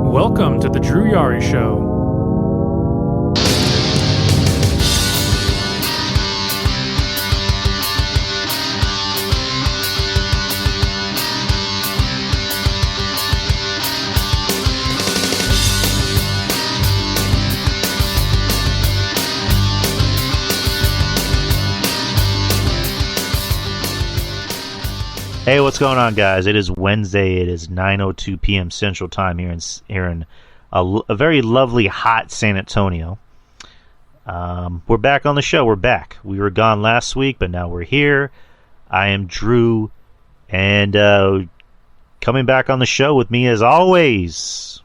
Welcome to the Drew Yari Show. Hey, what's going on, guys? It is Wednesday. It is 9:02 p.m. Central Time here in a very lovely, hot San Antonio. We're back on the show. We're back. We were gone last week, but now we're here. I am Drew, and coming back on the show with me as always,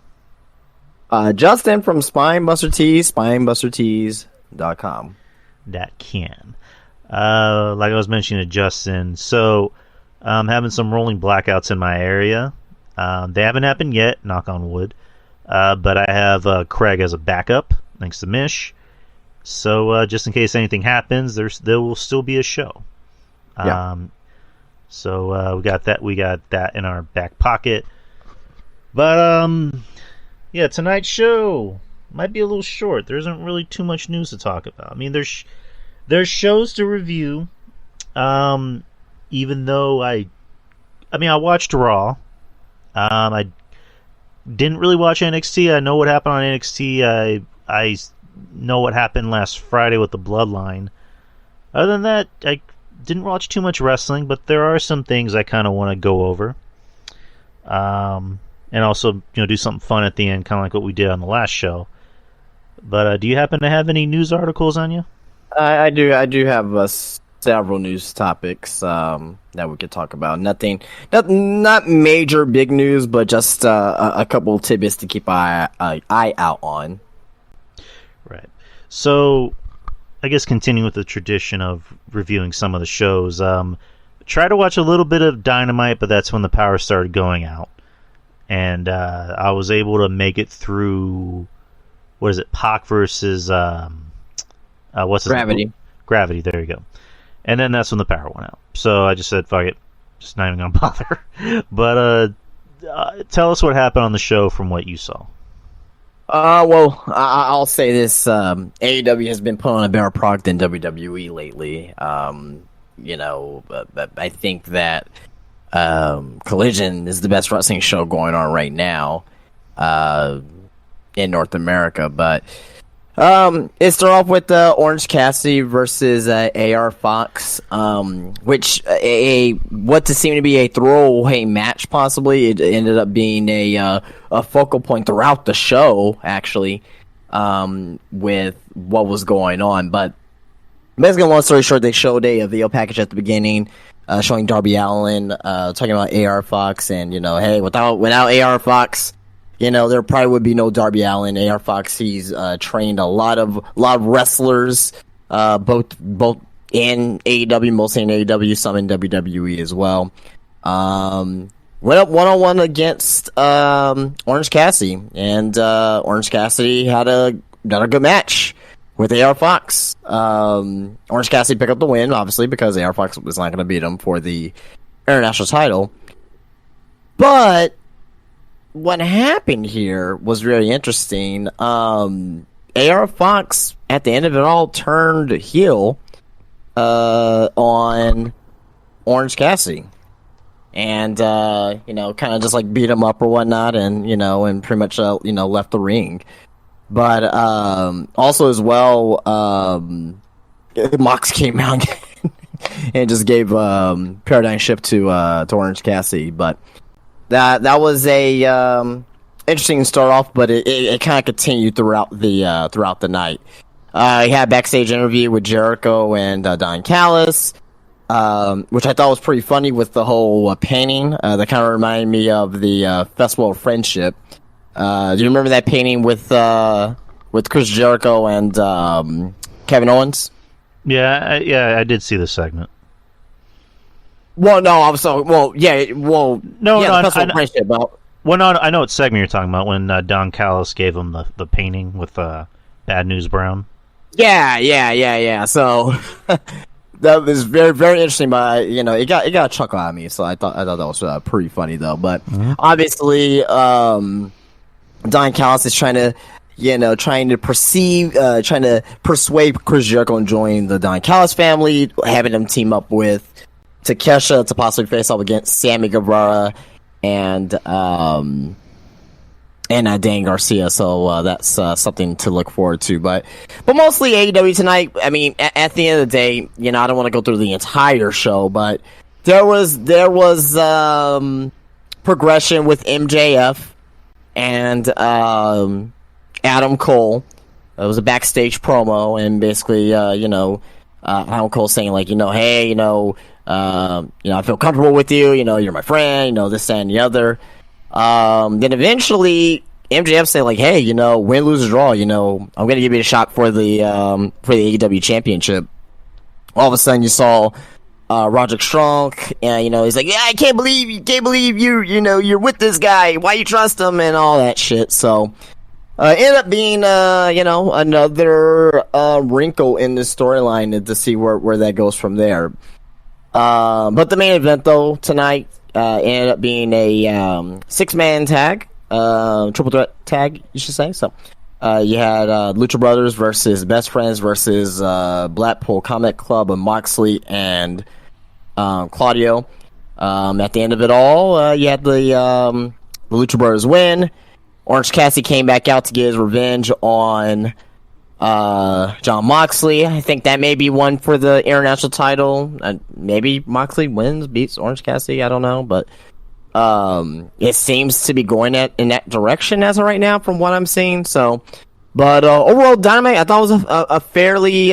Justin from SpineBusterTees, SpineBusterTees.com. That can. Like I was mentioning to Justin, so having some rolling blackouts in my area. They haven't happened yet, knock on wood. But I have Craig as a backup, thanks to Mish. So just in case anything happens, there will still be a show. Yeah. So we got that in our back pocket. But yeah, tonight's show might be a little short. There isn't really too much news to talk about. I mean, there's shows to review. Even though I watched Raw. I didn't really watch NXT. I know what happened on NXT. I know what happened last Friday with the Bloodline. Other than that, I didn't watch too much wrestling, but there are some things I kind of want to go over. And also, do something fun at the end, kind of like what we did on the last show. But do you happen to have any news articles on you? I do have several news topics that we could talk about. Not major big news, but just a couple tidbits to keep eye out on. Right. So, I guess continuing with the tradition of reviewing some of the shows, try to watch a little bit of Dynamite, but that's when the power started going out. And I was able to make it through, what is it, Pac versus, what's his Gravity. name? Gravity, there you go. And then that's when the power went out. So I just said, fuck it. Just not even going to bother. But tell us what happened on the show from what you saw. Well, I'll say this. AEW has been putting on a better product than WWE lately. But I think that Collision is the best wrestling show going on right now in North America. But it started off with Orange Cassidy versus AR Fox, which what to seem to be a throwaway match. Possibly it ended up being a focal point throughout the show, actually, with what was going on. But basically, long story short, they showed a video package at the beginning, showing Darby Allin, talking about AR Fox, and hey, without AR Fox, there probably would be no Darby Allin. AR Fox, he's trained a lot of wrestlers, both in AEW, mostly in AEW, some in WWE as well. Went up 1-on-1 against Orange Cassidy, and Orange Cassidy had a good match with AR Fox. Orange Cassidy picked up the win, obviously, because AR Fox was not going to beat him for the international title. But what happened here was very interesting. AR Fox, at the end of it all, turned heel on Orange Cassidy. And, kind of just like beat him up or whatnot, and, and pretty much, left the ring. But, also as well, Mox came out and just gave, Paradigm Shift to Orange Cassidy. But that was a, interesting start off, but it kind of continued throughout the night. He had a backstage interview with Jericho and Don Callis, which I thought was pretty funny with the whole painting. That kind of reminded me of the Festival of Friendship. Do you remember that painting with Chris Jericho and Kevin Owens? Yeah, I did see the segment. Well, no, I'm sorry. Well, yeah, well, no, yeah, no, the Festival of Friendship. Well, no, I know what segment you're talking about when Don Callis gave him the painting with Bad News Brown. Yeah. So that was very, very interesting. But it got a chuckle out of me. So I thought that was pretty funny though. But obviously, Don Callis is trying to persuade Chris Jericho and join the Don Callis family, having him team up with Takesha to possibly face off against Sammy Guevara and Dan Garcia. So that's something to look forward to. But mostly AEW tonight. I mean, at the end of the day, I don't want to go through the entire show, but there was progression with MJF and Adam Cole. It was a backstage promo, and basically, Adam Cole saying like, hey, I feel comfortable with you. You're my friend. This, that, and the other. Then eventually, MJF said like, hey, win, lose, or draw. I'm gonna give you a shot for the AEW championship. All of a sudden, you saw Roderick Strong, and he's like, yeah, I can't believe you, you're with this guy. Why you trust him and all that shit. So, ended up being, another wrinkle in the storyline to see where that goes from there. But the main event though tonight ended up being a 6-man tag, triple threat tag, you should say. So, you had Lucha Brothers versus Best Friends versus Blackpool Combat Club of Moxley and Claudio. At the end of it all, you had the Lucha Brothers win. Orange Cassidy came back out to get his revenge on Jon Moxley. I think that may be one for the international title. Maybe Moxley beats Orange Cassidy. I don't know, but it seems to be going in that direction as of right now, from what I'm seeing. So, but overall, Dynamite I thought was a fairly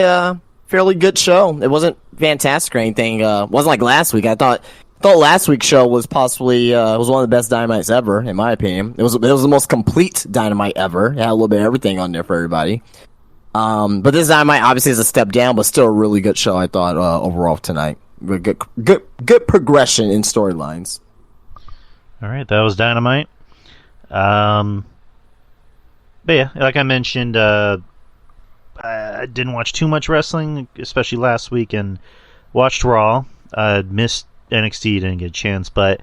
good show. It wasn't fantastic or anything. It wasn't like last week. I thought last week's show was possibly was one of the best Dynamites ever, in my opinion. It was the most complete Dynamite ever. It had a little bit of everything on there for everybody. But this Dynamite obviously is a step down, but still a really good show, I thought, overall tonight. Good progression in storylines. All right, that was Dynamite. But yeah, like I mentioned, I didn't watch too much wrestling, especially last week, and watched Raw. Missed NXT, didn't get a chance, but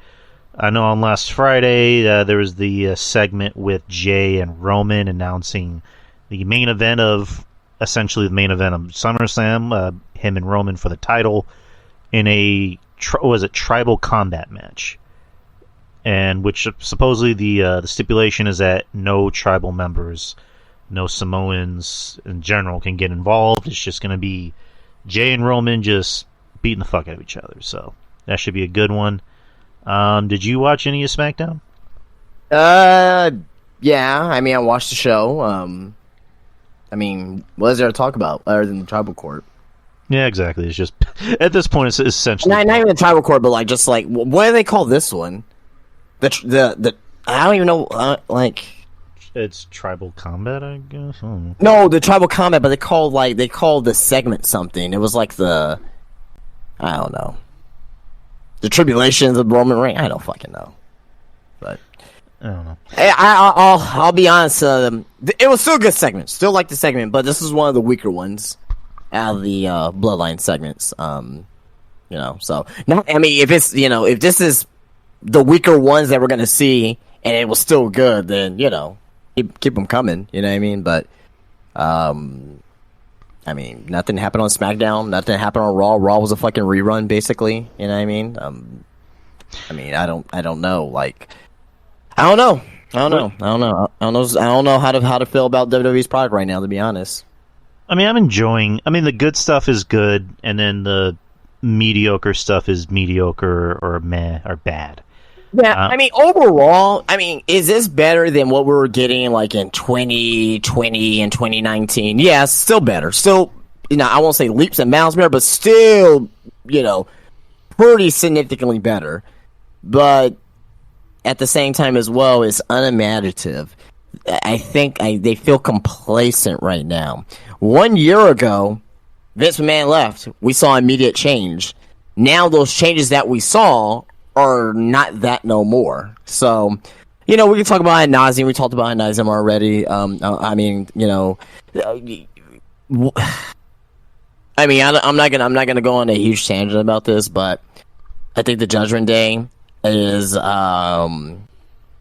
I know on last Friday there was the segment with Jay and Roman announcing the main event of SummerSlam, him and Roman for the title in a tribal combat match, and which supposedly the stipulation is that no tribal members, no Samoans in general can get involved. It's just going to be Jay and Roman just beating the fuck out of each other. So that should be a good one. Did you watch any of SmackDown? Yeah. I mean, I watched the show. What is there to talk about other than the tribal court? Yeah, exactly. It's just at this point, it's essentially not even the tribal court, but what do they call this one? The I don't even know. It's tribal combat, I guess. No, the tribal combat, but they called the segment something. It was like I don't know. The tribulations of Roman Reigns. I don't fucking know. But I don't know. I'll be honest. It was still a good segment. Still like the segment, but this is one of the weaker ones out of the Bloodline segments. So not. I mean, if this is the weaker ones that we're gonna see, and it was still good, then keep them coming. You know what I mean? But nothing happened on SmackDown. Nothing happened on Raw. Raw was a fucking rerun, basically. You know what I mean? I don't know. I don't know how to feel about WWE's product right now, to be honest. I mean, I'm enjoying. I mean, the good stuff is good, and then the mediocre stuff is mediocre or meh or bad. Yeah, overall, is this better than what we were getting in 2020 and 2019? Yeah, still better. Still, I won't say leaps and bounds better, but still, pretty significantly better. But at the same time as well, it's unimaginative. I think they feel complacent right now. 1 year ago, Vince McMahon left. We saw immediate change. Now those changes that we saw are not that no more. So, we can talk about ad nauseum. We talked about ad nauseum already. I'm not gonna go on a huge tangent about this, but I think the Judgment Day is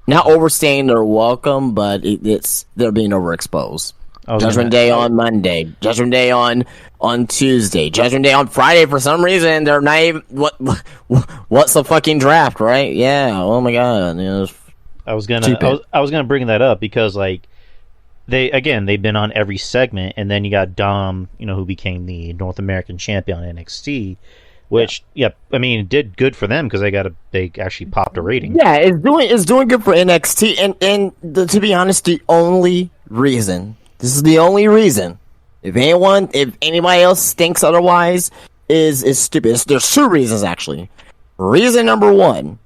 not overstaying their welcome, but they're being overexposed. Judgment Day on Monday, Judgment Day on Tuesday, Judgment Day on Friday. For some reason, they're not even what's the fucking draft, right? Yeah. Oh my god. I was gonna bring that up because like they've been on every segment, and then you got Dom, who became the North American champion on NXT, which I mean, it did good for them because they actually popped a rating. Yeah, it's doing good for NXT, and to be honest, the only reason. This is the only reason. If anybody else thinks otherwise, is stupid. There's two reasons actually. Reason number one,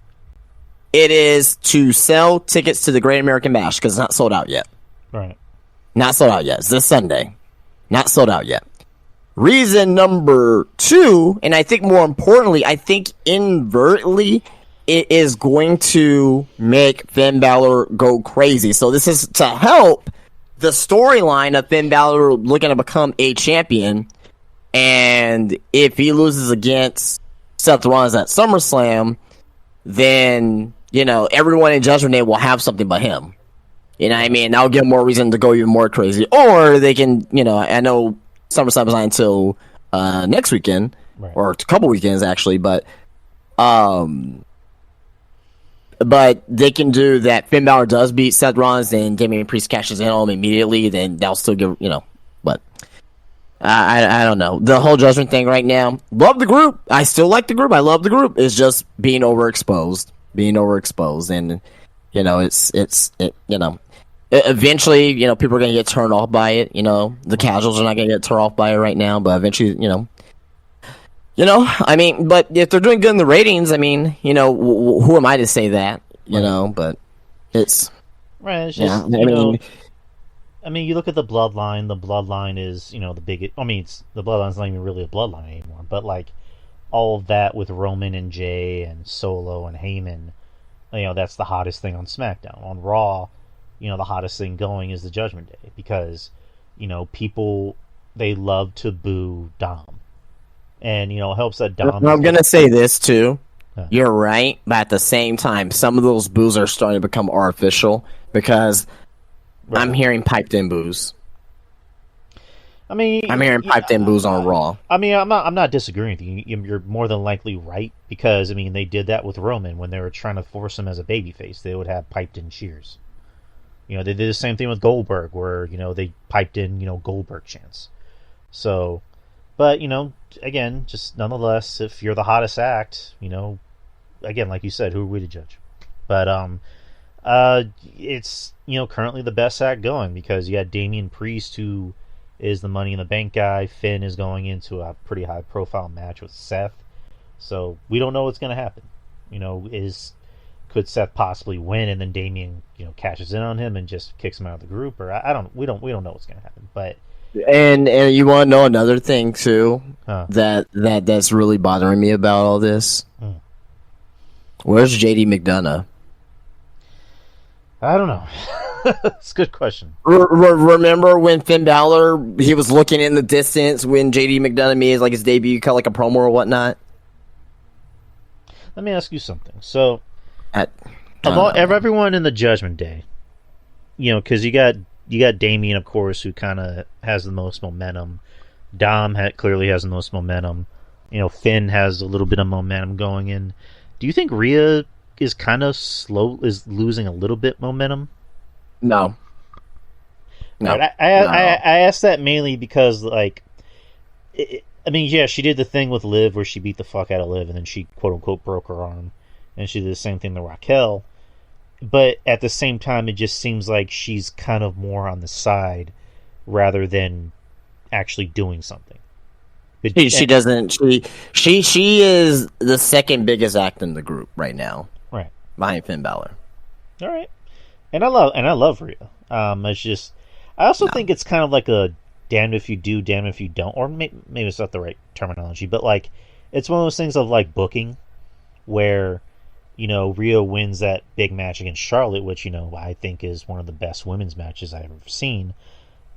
it is to sell tickets to the Great American Bash because it's not sold out yet. Right. Not sold out yet. It's this Sunday. Not sold out yet. Reason number two, and I think more importantly, I think inadvertently, it is going to make Finn Balor go crazy. So this is to help the storyline of Finn Balor looking to become a champion, and if he loses against Seth Rollins at SummerSlam, then everyone in Judgment Day will have something but him. You know what I mean? That'll give them more reason to go even more crazy, or they can, I know SummerSlam is not until next weekend, right, or a couple weekends actually, but they can do that. Finn Balor does beat Seth Rollins, and Damian Priest cashes in on him immediately. Then they'll still give, but I don't know. The whole Judgment thing right now. Love the group. I still like the group. I love the group. It's just being overexposed, and eventually, people are gonna get turned off by it. The casuals are not gonna get turned off by it right now, but eventually, I mean, but if they're doing good in the ratings, I mean, who am I to say that, but it's... Right, it's just, I mean, you look at the Bloodline. The Bloodline is, the biggest... I mean, the Bloodline's not even really a Bloodline anymore, but, like, all of that with Roman and Jay and Solo and Heyman, that's the hottest thing on SmackDown. On Raw, the hottest thing going is the Judgment Day, because, people, they love to boo Dom. And, it helps that Dom... I'm going to say this, too. You're right, but at the same time, some of those boos are starting to become artificial, because I'm hearing piped-in boos. I mean... I'm hearing piped-in boos on Raw. I mean, I'm not disagreeing with you. You're more than likely right, because, I mean, they did that with Roman when they were trying to force him as a babyface. They would have piped-in cheers. They did the same thing with Goldberg, where, they piped in, Goldberg chants. So... But, again, just nonetheless, if you're the hottest act, again, like you said, who are we to judge? But it's, currently the best act going, because you had Damian Priest, who is the Money in the Bank guy. Finn is going into a pretty high-profile match with Seth. So we don't know what's going to happen. Could Seth possibly win, and then Damian, cashes in on him and just kicks him out of the group? Or we don't know what's going to happen, but... And you want to know another thing too, that's really bothering me about all this? Where's JD McDonough? I don't know. It's a good question. Remember when Finn Balor, he was looking in the distance when JD McDonough made his debut, cut like a promo or whatnot? Let me ask you something. So, of everyone in the Judgment Day, because you got Damian, of course, who kind of has the most momentum. Dom clearly has the most momentum. Finn has a little bit of momentum going in. Do you think Rhea is kind of is losing a little bit momentum? No. Right, I asked that mainly because, I mean, yeah, she did the thing with Liv where she beat the fuck out of Liv, and then she, quote-unquote, broke her arm. And she did the same thing to Raquel. But at the same time, it just seems like she's kind of more on the side rather than actually doing something. She doesn't. She is the second biggest act in the group right now, right behind Finn Balor. All right, and I love Rhea. It's just I also think it's kind of like a damned if you do, damned if you don't, or maybe it's not the right terminology, but it's one of those things of booking where. Rhea wins that big match against Charlotte, which, I think is one of the best women's matches I've ever seen.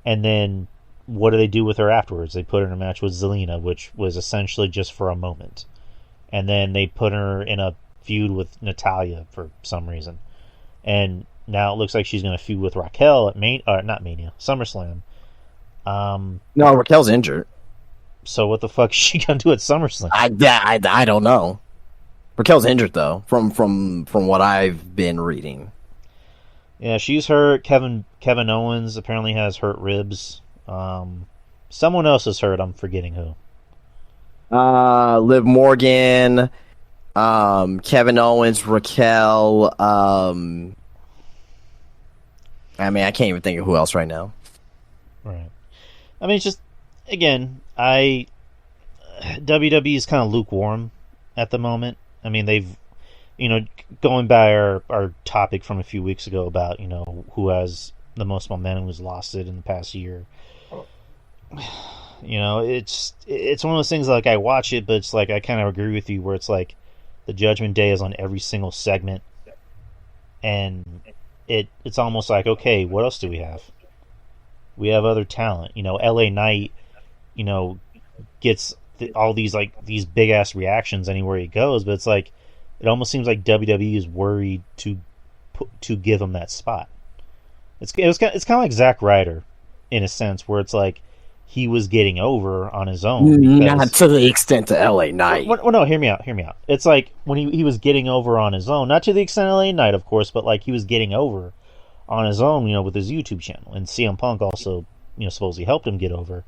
And then what do they do with her afterwards? They put her in a match with Zelina, which was essentially just for a moment. And then they put her in a feud with Natalya for some reason. and now it looks like she's going to feud with Raquel at not Mania, SummerSlam. No, Raquel's injured. So what the fuck is she going to do at SummerSlam? I don't know. Raquel's injured though, from what I've been reading. Yeah, she's hurt. Kevin Owens apparently has hurt ribs. Someone else is hurt. I'm forgetting who. Liv Morgan, Kevin Owens, Raquel. I mean, I can't even think of who else right now. Right. I mean, it's just, again, WWE is kind of lukewarm at the moment. I mean, they've, going by our topic from a few weeks ago about, who has the most momentum, who's lost it in the past year. It's one of those things, like, I watch it, but it's like I kind of agree with you where it's like the Judgment Day is on every single segment, and it's almost like, okay, what else do we have? We have other talent. LA Knight, gets all these these big ass reactions anywhere he goes, but it's like it almost seems like WWE is worried to give him that spot. It's kind of like Zack Ryder in a sense, where it's like he was getting over on his own. Not to the extent of LA Knight. Well, no, hear me out. It's like when he was getting over on his own, not to the extent of LA Knight, of course, but like he was getting over on his own, with his YouTube channel, and CM Punk also, supposedly helped him get over.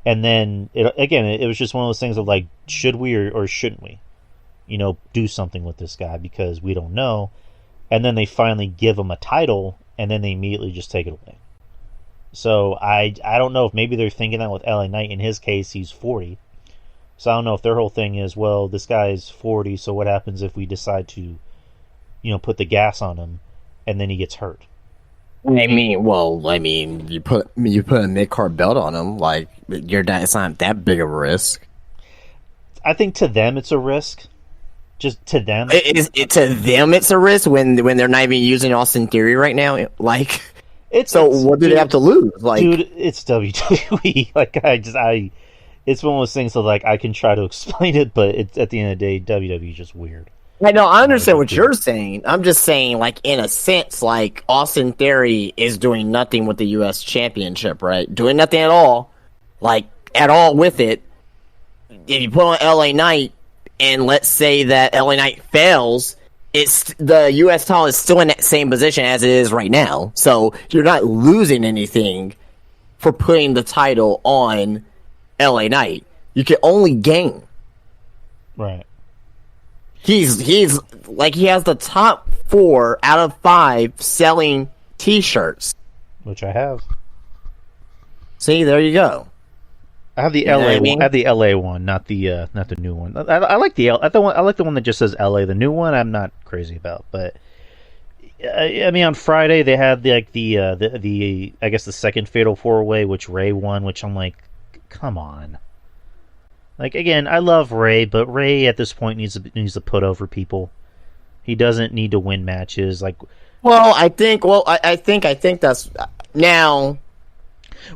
And then it was just one of those things of like, should we or shouldn't we, do something with this guy because we don't know. And then they finally give him a title, and then they immediately just take it away. So I don't know if maybe they're thinking that with LA Knight. In his case, he's 40. So I don't know if their whole thing is, well, this guy is 40, so what happens if we decide to, put the gas on him, and then he gets hurt? I mean, you put a mid-card belt on him, like, it's not that big of a risk. I think to them it's a risk. Just to them. To them it's a risk when they're not even using Austin Theory right now? Like... what do they have to lose? Like, dude, it's WWE. It's one of those things that, like, I can try to explain it, but it's, at the end of the day, WWE is just weird. I know, I understand what you're saying. I'm just saying, like, in a sense, like, Austin Theory is doing nothing with the U.S. Championship, right? Doing nothing at all. Like, at all with it. If you put on LA Knight, and let's say that LA Knight fails, the U.S. title is still in that same position as it is right now. So you're not losing anything for putting the title on LA Knight. You can only gain. Right. He's like, he has the top 4 out of 5 selling T-shirts, which I have. See, there you go. I have the LA one. I have the LA one, not the new one. I like the one that just says LA. The new one I'm not crazy about, but I mean, on Friday they had the I guess the second Fatal 4-Way, which Ray won, which I'm like, come on. Like, again, I love Ray, but Ray at this point needs to put over people. He doesn't need to win matches. Like, I think that's now.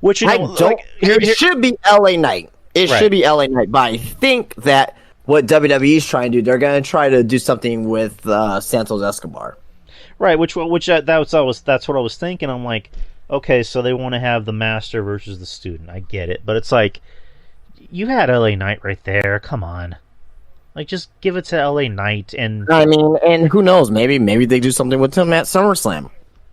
Which it should be LA Knight. It should be LA Knight, but I think that what WWE is trying to do, they're going to try to do something with Santos Escobar. Right, that's what I was thinking. I'm like, okay, so they want to have the master versus the student. I get it, but it's like, you had LA Knight right there. Come on, like, just give it to LA Knight. And I mean, and who knows? Maybe they do something with him at SummerSlam.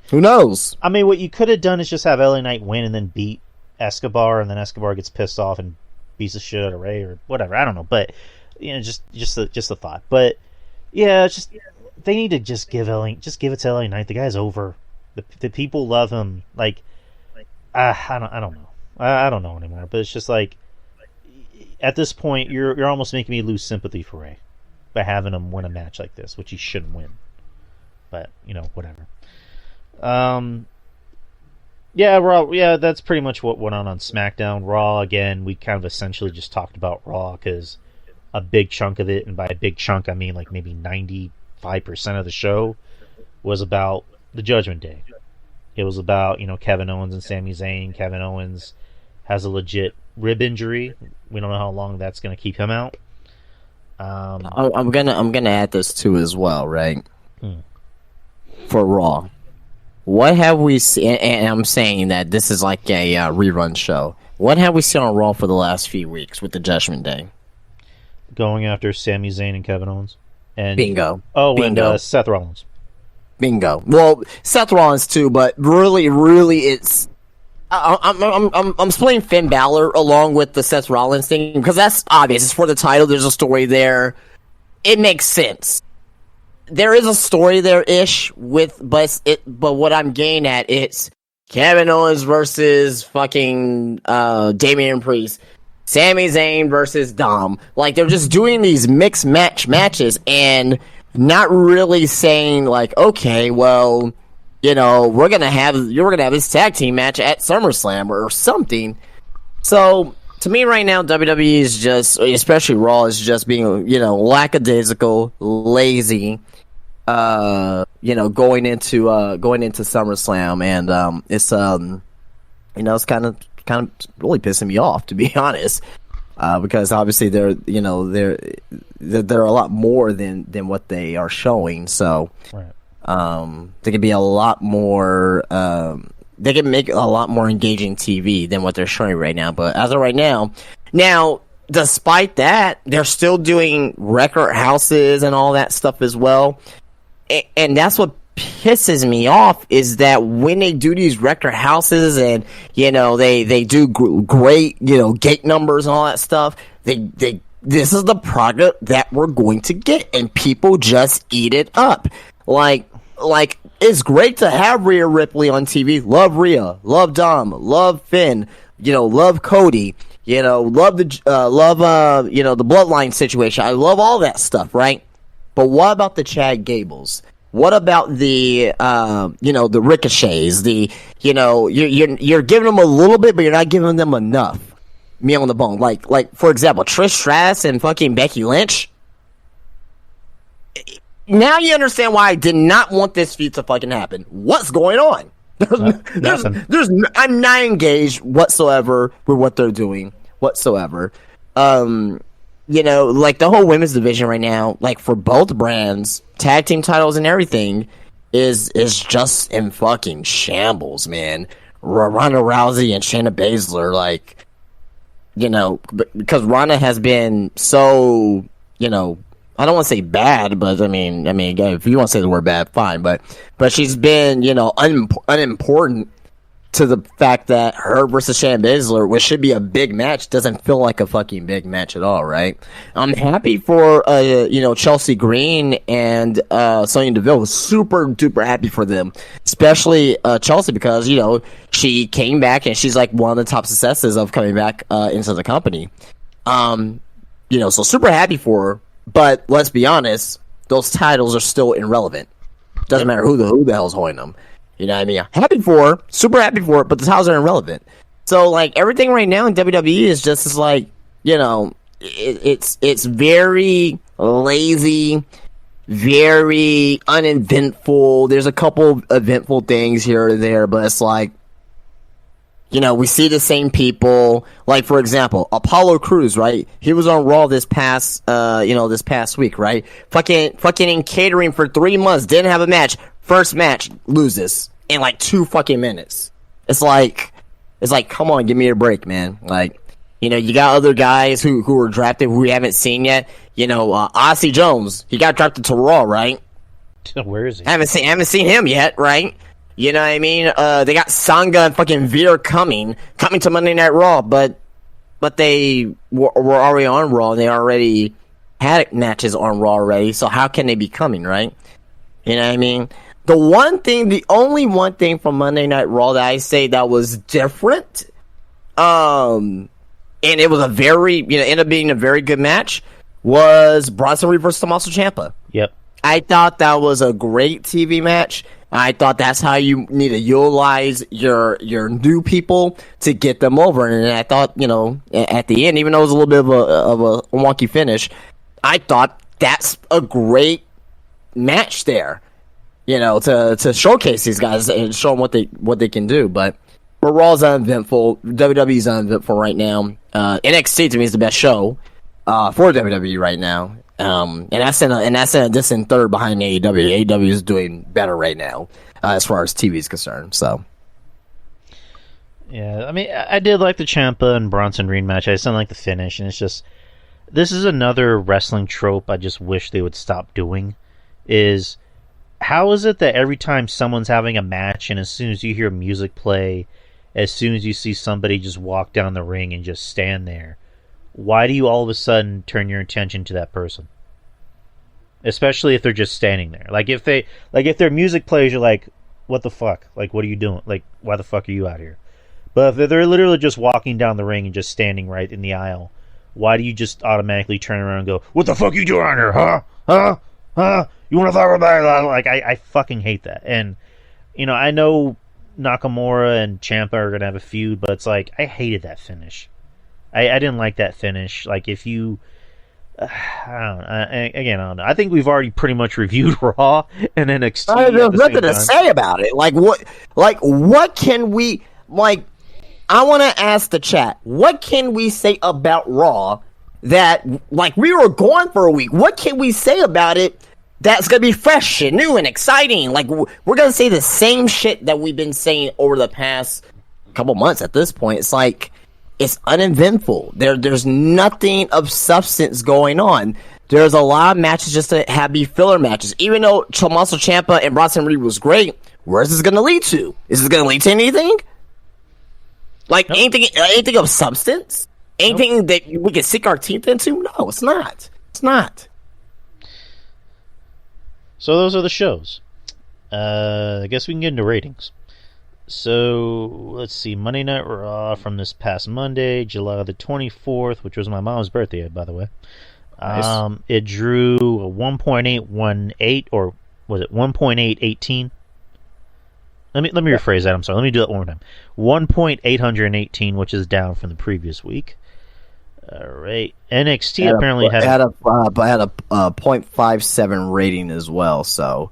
Who knows? I mean, what you could have done is just have LA Knight win and then beat Escobar, and then Escobar gets pissed off and beats the shit out of Ray or whatever. I don't know, but just the thought. But yeah, they need to just give it to LA Knight. The guy's over. The people love him. Like, I don't know. I don't know anymore. But it's just like, at this point, you're almost making me lose sympathy for Ray by having him win a match like this, which he shouldn't win. But whatever. Raw. Yeah, that's pretty much what went on SmackDown. Raw, again, we kind of essentially just talked about Raw because a big chunk of it, and by a big chunk I mean like maybe 95% of the show, was about the Judgment Day. It was about Kevin Owens and Sami Zayn. Kevin Owens has a legit rib injury. We don't know how long that's going to keep him out. I'm gonna add this too as well, right? for Raw. What have we seen? And I'm saying that this is like a rerun show. What have we seen on Raw for the last few weeks with the Judgment Day? Going after Sami Zayn and Kevin Owens. And Bingo. And Seth Rollins. Bingo. Well, Seth Rollins too, but really, it's. I'm splitting Finn Balor along with the Seth Rollins thing because that's obvious. It's for the title. There's a story there. It makes sense. There is a story there-ish but what I'm getting at, it's Kevin Owens versus fucking Damian Priest, Sami Zayn versus Dom. Like, they're just doing these mixed matches and not really saying like, okay, well, you know, you're gonna have this tag team match at SummerSlam or something. So to me right now, WWE is just, especially Raw, is just being, you know, lackadaisical, lazy. You know, going into SummerSlam, and it's you know, it's kind of really pissing me off, to be honest, because obviously they're a lot more than what they are showing. So, right. They could be a lot more. They can make a lot more engaging TV than what they're showing right now. But as of right now, despite that, they're still doing record houses and all that stuff as well. And that's what pisses me off, is that when they do these record houses and, you know, they do great, you know, gate numbers and all that stuff, this is the product that we're going to get, and people just eat it up. Like it's great to have Rhea Ripley on TV. Love Rhea, love Dom, love Finn, you know, love Cody, you know, love the you know, the Bloodline situation. I love all that stuff, right? But what about the Chad Gables? What about the, you know, the Ricochets? The, you know, you're giving them a little bit, but you're not giving them enough meat on the bone. Like for example, Trish Stratus and fucking Becky Lynch. Now you understand why I did not want this feud to fucking happen. What's going on? I'm not engaged whatsoever with what they're doing whatsoever. You know, like the whole women's division right now, like for both brands, tag team titles and everything, is just in fucking shambles, man. Ronda Rousey and Shayna Baszler, like, you know, because Ronda has been so, you know, I don't want to say bad, but I mean, if you want to say the word bad, fine, but she's been, you know, unimportant to the fact that her versus Shayna Baszler, which should be a big match, doesn't feel like a fucking big match at all, right? I'm happy for, you know, Chelsea Green and Sonya Deville. Super duper happy for them, especially Chelsea, because, you know, she came back and she's like one of the top successes of coming back into the company. You know, so super happy for her. But let's be honest, those titles are still irrelevant. Doesn't matter who the hell's holding them. You know what I mean? Happy for her, super happy for it, but the titles are irrelevant. So, like, everything right now in WWE is just like, you know, it's very lazy, very uneventful. There's a couple eventful things here or there, but it's like, you know, we see the same people. Like, for example, Apollo Crews, right? He was on Raw this past week, right? Fucking in catering for 3 months, didn't have a match. First match, loses in like 2 fucking minutes. It's like, come on, give me a break, man. Like, you know, you got other guys who were drafted who we haven't seen yet. You know, Ossie Jones, he got drafted to Raw, right? Where is he? Haven't seen him yet, right? You know what I mean? They got Sanga and fucking Veer coming to Monday Night Raw, but they were already on Raw, and they already had matches on Raw already, so how can they be coming, right? You know what I mean? The only one thing from Monday Night Raw that I say that was different, and it was ended up being a very good match, was Bronson Reed versus Tommaso Ciampa. Yep. I thought that was a great TV match. I thought that's how you need to utilize your new people to get them over. And I thought, you know, at the end, even though it was a little bit of a wonky finish, I thought that's a great match there. You know, to showcase these guys and show them what they can do. But Raw's uneventful. WWE's uneventful right now. NXT to me is the best show for WWE right now. And that's in a distant third behind AEW. AEW is doing better right now as far as TV is concerned. So. Yeah, I mean, I did like the Ciampa and Bronson Reed match. I just didn't like the finish, and it's just, this is another wrestling trope I just wish they would stop doing. Is, how is it that every time someone's having a match, and as soon as you hear music play, as soon as you see somebody just walk down the ring and just stand there, why do you all of a sudden turn your attention to that person? Especially if they're just standing there. Like if their music plays, you're like, what the fuck? Like, what are you doing? Like, why the fuck are you out here? But if they're literally just walking down the ring and just standing right in the aisle, why do you just automatically turn around and go, what the fuck are you doing here, huh? Huh? Huh? You want to talk about that? Like, I fucking hate that. And, you know, I know Nakamura and Ciampa are going to have a feud, but it's like, I hated that finish. I didn't like that finish. Like, if you... I don't know. I think we've already pretty much reviewed Raw and NXT. There's nothing to say about it. What can we... Like, I want to ask the chat, what can we say about Raw that, like, we were gone for a week? What can we say about it that's going to be fresh and new and exciting? Like, we're going to say the same shit that we've been saying over the past couple months at this point. It's like, it's uneventful. There's nothing of substance going on. There's a lot of matches just to have be filler matches. Even though Tommaso Ciampa and Bronson Reed was great, where's this going to lead to? Is this going to lead to anything? Like, nope. anything of substance? Anything that we can sink our teeth into? No, it's not. It's not. So those are the shows. I guess we can get into ratings. So, let's see. Monday Night Raw from this past Monday, July the 24th, which was my mom's birthday, by the way. Nice. It drew a 1.818, or was it 1.818? Let me rephrase that. I'm sorry. Let me do that one more time. 1.818, which is down from the previous week. All right. NXT apparently had a 0.57 rating as well. So,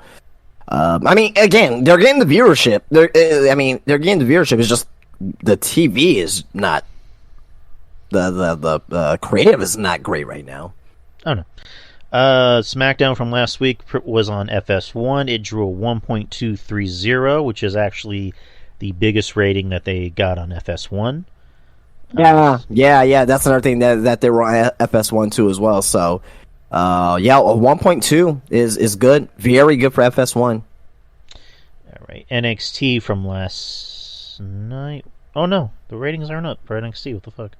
I mean, again, they're getting the viewership. They're getting the viewership. It's just the TV is not the creative is not great right now. Oh no. SmackDown from last week was on FS1. It drew a 1.230, which is actually the biggest rating that they got on FS1. Yeah. That's another thing that they were on FS1 too as well. So, a 1.2 is good. Very good for FS1. All right. NXT from last night. Oh no, the ratings aren't up for NXT. What the fuck?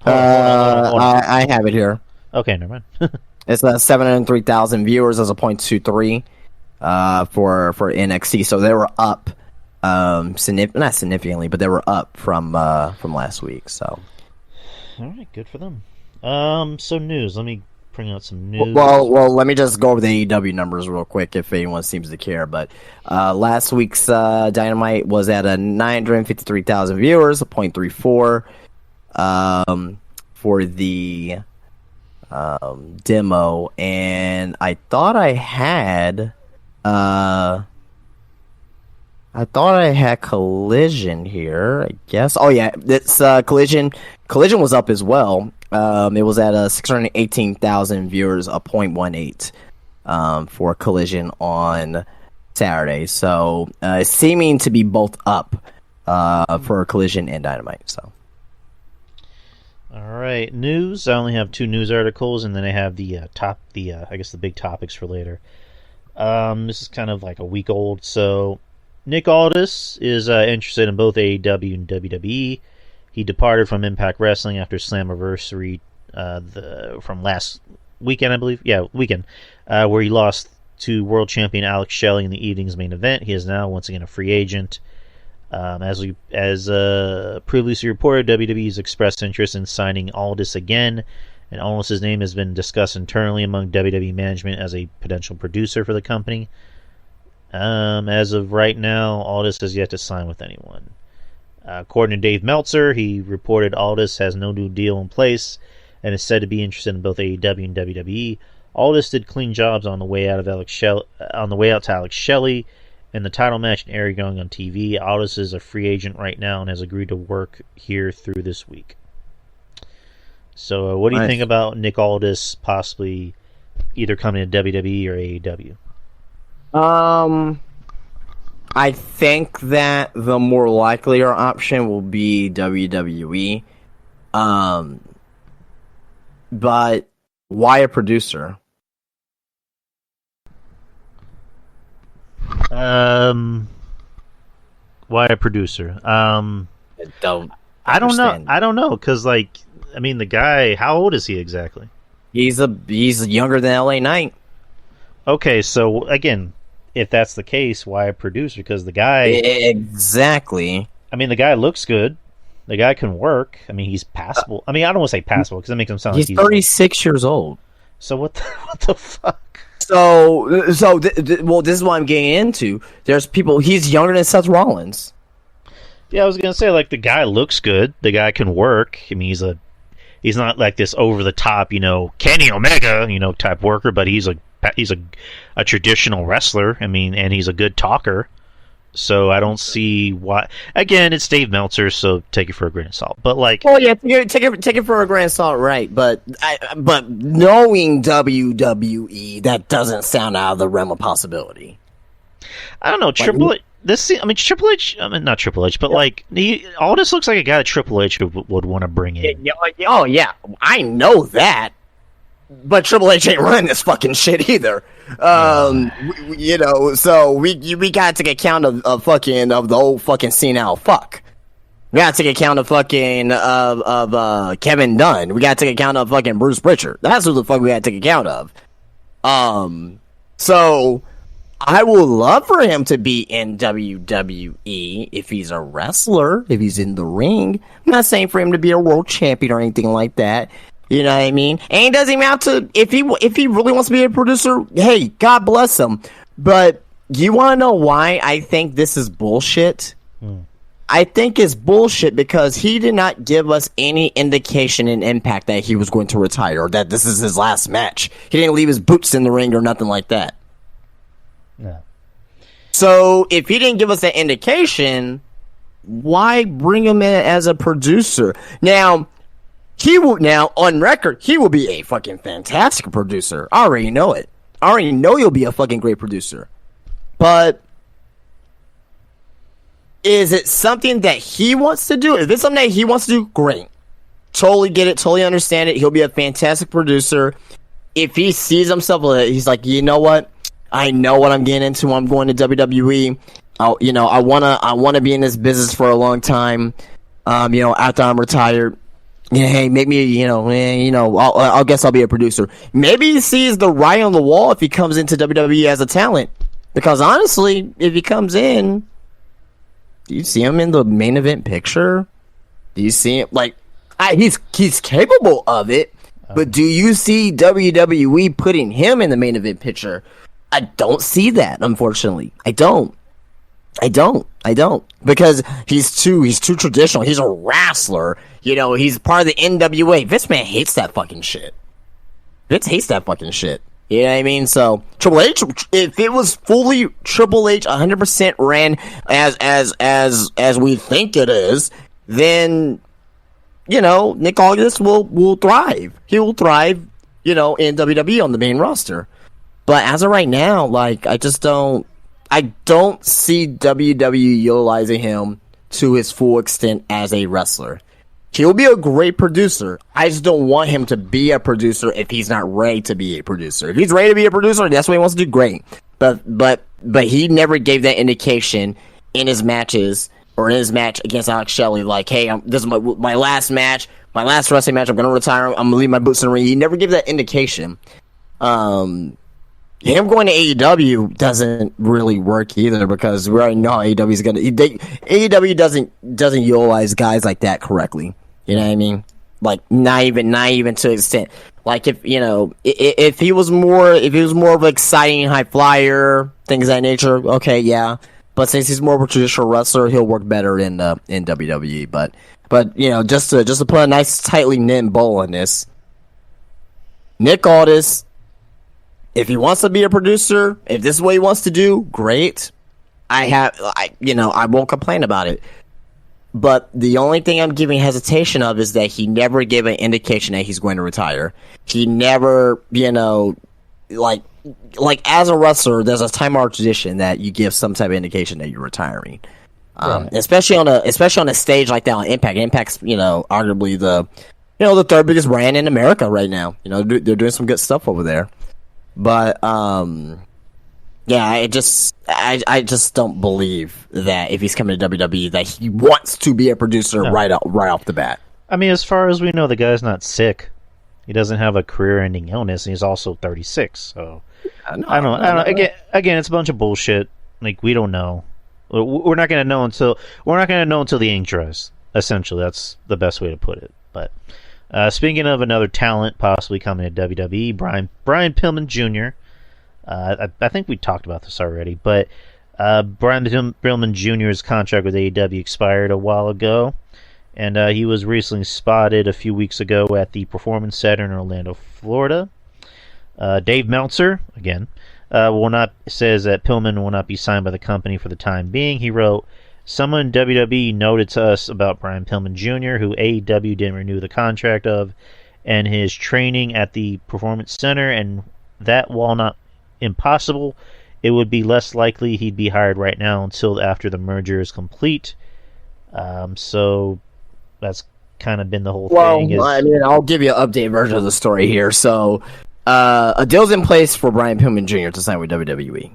Hold on. I have it here. Okay, never mind. It's 703,000 viewers as a 0.23 for NXT. So they were up, not significantly, but they were up from last week. So, all right, good for them. So news. Let me bring out some news. Well, let me just go over the AEW numbers real quick if anyone seems to care. But last week's Dynamite was at a 953,000 viewers, a 0.34 for the demo, and I thought I had Collision here, I guess. Oh yeah, it's Collision was up as well. It was at 618,000 viewers, a 0.18 for Collision on Saturday. So seeming to be both up for Collision and Dynamite. So. All right, news. I only have 2 news articles, and then I have the I guess the big topics for later. This is kind of like a week old. So, Nick Aldis is interested in both AEW and WWE. He departed from Impact Wrestling after Slammiversary from last weekend, I believe. Yeah, weekend, where he lost to world champion Alex Shelley in the evening's main event. He is now once again a free agent. As previously reported, WWE has expressed interest in signing Aldis again, and Aldis' name has been discussed internally among WWE management as a potential producer for the company. As of right now, Aldis has yet to sign with anyone. According to Dave Meltzer, he reported Aldis has no new deal in place and is said to be interested in both AEW and WWE. Aldis did clean jobs on the way out to Alex Shelley. In the title match and area going on TV, Aldis is a free agent right now and has agreed to work here through this week. So, what do you think about Nick Aldis possibly either coming to WWE or AEW? I think that the more likelier option will be WWE. But why a producer? Why a producer? I don't know, because like, I mean, the guy, how old is he exactly? He's younger than LA Knight. Okay, so again, if that's the case, why a producer? Because the guy, exactly. I mean, the guy looks good. The guy can work. I mean, he's passable. I mean, I don't want to say passable because it makes him sound like he's 36 years old. So what the fuck? Well, this is what I'm getting into. There's people. He's younger than Seth Rollins. Yeah, I was gonna say, like, the guy looks good. The guy can work. I mean, he's not like this over the top, Kenny Omega, type worker, but he's a traditional wrestler. I mean, and he's a good talker. So I don't see why. Again, it's Dave Meltzer, so take it for a grain of salt. But like, well, yeah, take it for a grain of salt, right? But knowing WWE, that doesn't sound out of the realm of possibility. I don't know. Triple H. Triple H. I mean, not Triple H, but like, all this looks like a guy that Triple H would want to bring in. Oh yeah, I know that. But Triple H ain't running this fucking shit either. So we gotta take account of the old fucking senile fuck. We gotta take account of fucking of Kevin Dunn. We gotta take account of fucking Bruce Pritchard. That's who the fuck we gotta take account of. So I would love for him to be in WWE if he's a wrestler, if he's in the ring. I'm not saying for him to be a world champion or anything like that. You know what I mean? And it doesn't even have to, if he really wants to be a producer, hey, God bless him. But you want to know why I think this is bullshit? I think it's bullshit because he did not give us any indication in Impact that he was going to retire or that this is his last match. He didn't leave his boots in the ring or nothing like that. No. So if he didn't give us that indication, why bring him in as a producer? Now, on record, he will be a fucking fantastic producer. I already know it. I already know you'll be a fucking great producer. But is it something that he wants to do? If it's something that he wants to do, great. Totally get it. Totally understand it. He'll be a fantastic producer. If he sees himself, he's like, you know what? I know what I'm getting into. I'm going to WWE. I wanna be in this business for a long time. After I'm retired. Yeah, hey, make me, I guess I'll be a producer. Maybe he sees the writing on the wall if he comes into WWE as a talent. Because honestly, if he comes in, do you see him in the main event picture? Do you see him, he's capable of it, but do you see WWE putting him in the main event picture? I don't see that, unfortunately. I don't. Because he's too traditional. He's a wrestler. He's part of the NWA. Vince Man hates that fucking shit. Vince hates that fucking shit. You know what I mean? So Triple H, if it was fully Triple H 100% ran as we think it is, then Nick Aldis will thrive. He will thrive, in WWE on the main roster. But as of right now, I don't see WWE utilizing him to his full extent as a wrestler. He'll be a great producer. I just don't want him to be a producer if he's not ready to be a producer. If he's ready to be a producer, that's what he wants to do, great. But he never gave that indication in his matches or in his match against Alex Shelley, like, hey, this is my last match, my last wrestling match, I'm going to retire, I'm going to leave my boots in the ring. He never gave that indication. Him going to AEW doesn't really work either because we already know AEW's gonna. AEW doesn't utilize guys like that correctly. You know what I mean? Not even to an extent. If he was more of an exciting high flyer, things of that nature, okay, yeah. But since he's more of a traditional wrestler, he'll work better in WWE. But just to put a nice tightly knit bow on this, Nick Aldis. If he wants to be a producer, if this is what he wants to do, great. I won't complain about it. But the only thing I'm giving hesitation of is that he never gave an indication that he's going to retire. He never, like as a wrestler, there's a time-honored tradition that you give some type of indication that you're retiring. Right. Especially on a stage like that on Impact. Impact's, arguably the third biggest brand in America right now. They're doing some good stuff over there. But yeah, I just don't believe that if he's coming to WWE that he wants to be a producer right off the bat. I mean, as far as we know, the guy's not sick. He doesn't have a career-ending illness, and he's also 36. So I don't know. Again, it's a bunch of bullshit. Like, we don't know. We're not going to know until the ink dries. Essentially, that's the best way to put it. But speaking of another talent possibly coming to WWE, Brian Pillman Jr. I think we talked about this already, but Brian Pillman Jr.'s contract with AEW expired a while ago, and he was recently spotted a few weeks ago at the Performance Center in Orlando, Florida. Dave Meltzer, again, says that Pillman will not be signed by the company for the time being. He wrote, "Someone in WWE noted to us about Brian Pillman Jr., who AEW didn't renew the contract of, and his training at the Performance Center, and that while not impossible, it would be less likely he'd be hired right now until after the merger is complete." So that's kind of been the whole thing. I mean, I'll give you an updated version of the story here. So a deal's in place for Brian Pillman Jr. to sign with WWE.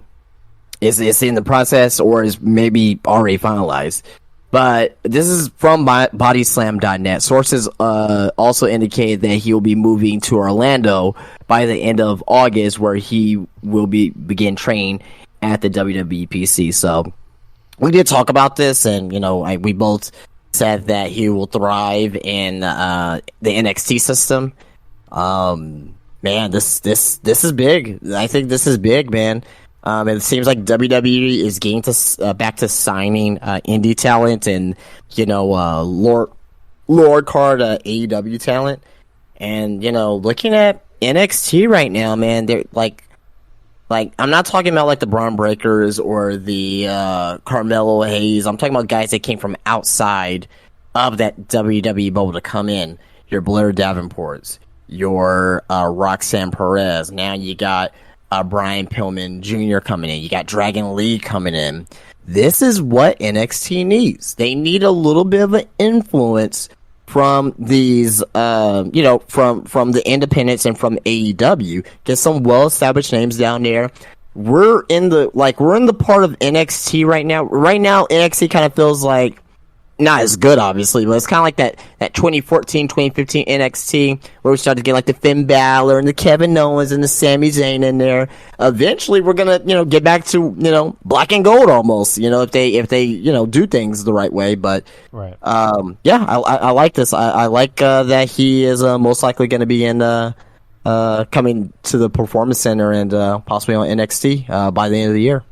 It's in the process or is maybe already finalized. But this is from Bodyslam.net. Sources also indicate that he will be moving to Orlando by the end of August, where he will begin training at the WWE PC. So we did talk about this, and we both said that he will thrive in the NXT system. Man, this is big. I think this is big, man. It seems like WWE is getting back to signing indie talent and Lord card AEW talent, and looking at NXT right now, man, they're like I'm not talking about like the Braun Breakers or the Carmelo Hayes. I'm talking about guys that came from outside of that WWE bubble to come in. Your Blair Davenports, your Roxanne Perez. Now you got Brian Pillman Jr. coming in. You got Dragon Lee coming in. This is what NXT needs. They need a little bit of an influence from these, from the independents and from AEW. Get some well-established names down there. We're in the part of NXT right now. Right now, NXT kind of feels like not as good, obviously, but it's kind of like that 2014, 2015 NXT where we started to get like the Finn Balor and the Kevin Owens and the Sami Zayn in there. Eventually, we're gonna get back to black and gold almost. If they do things the right way. But right. Yeah, I like this. I like that he is most likely going to be in coming to the Performance Center and possibly on NXT by the end of the year.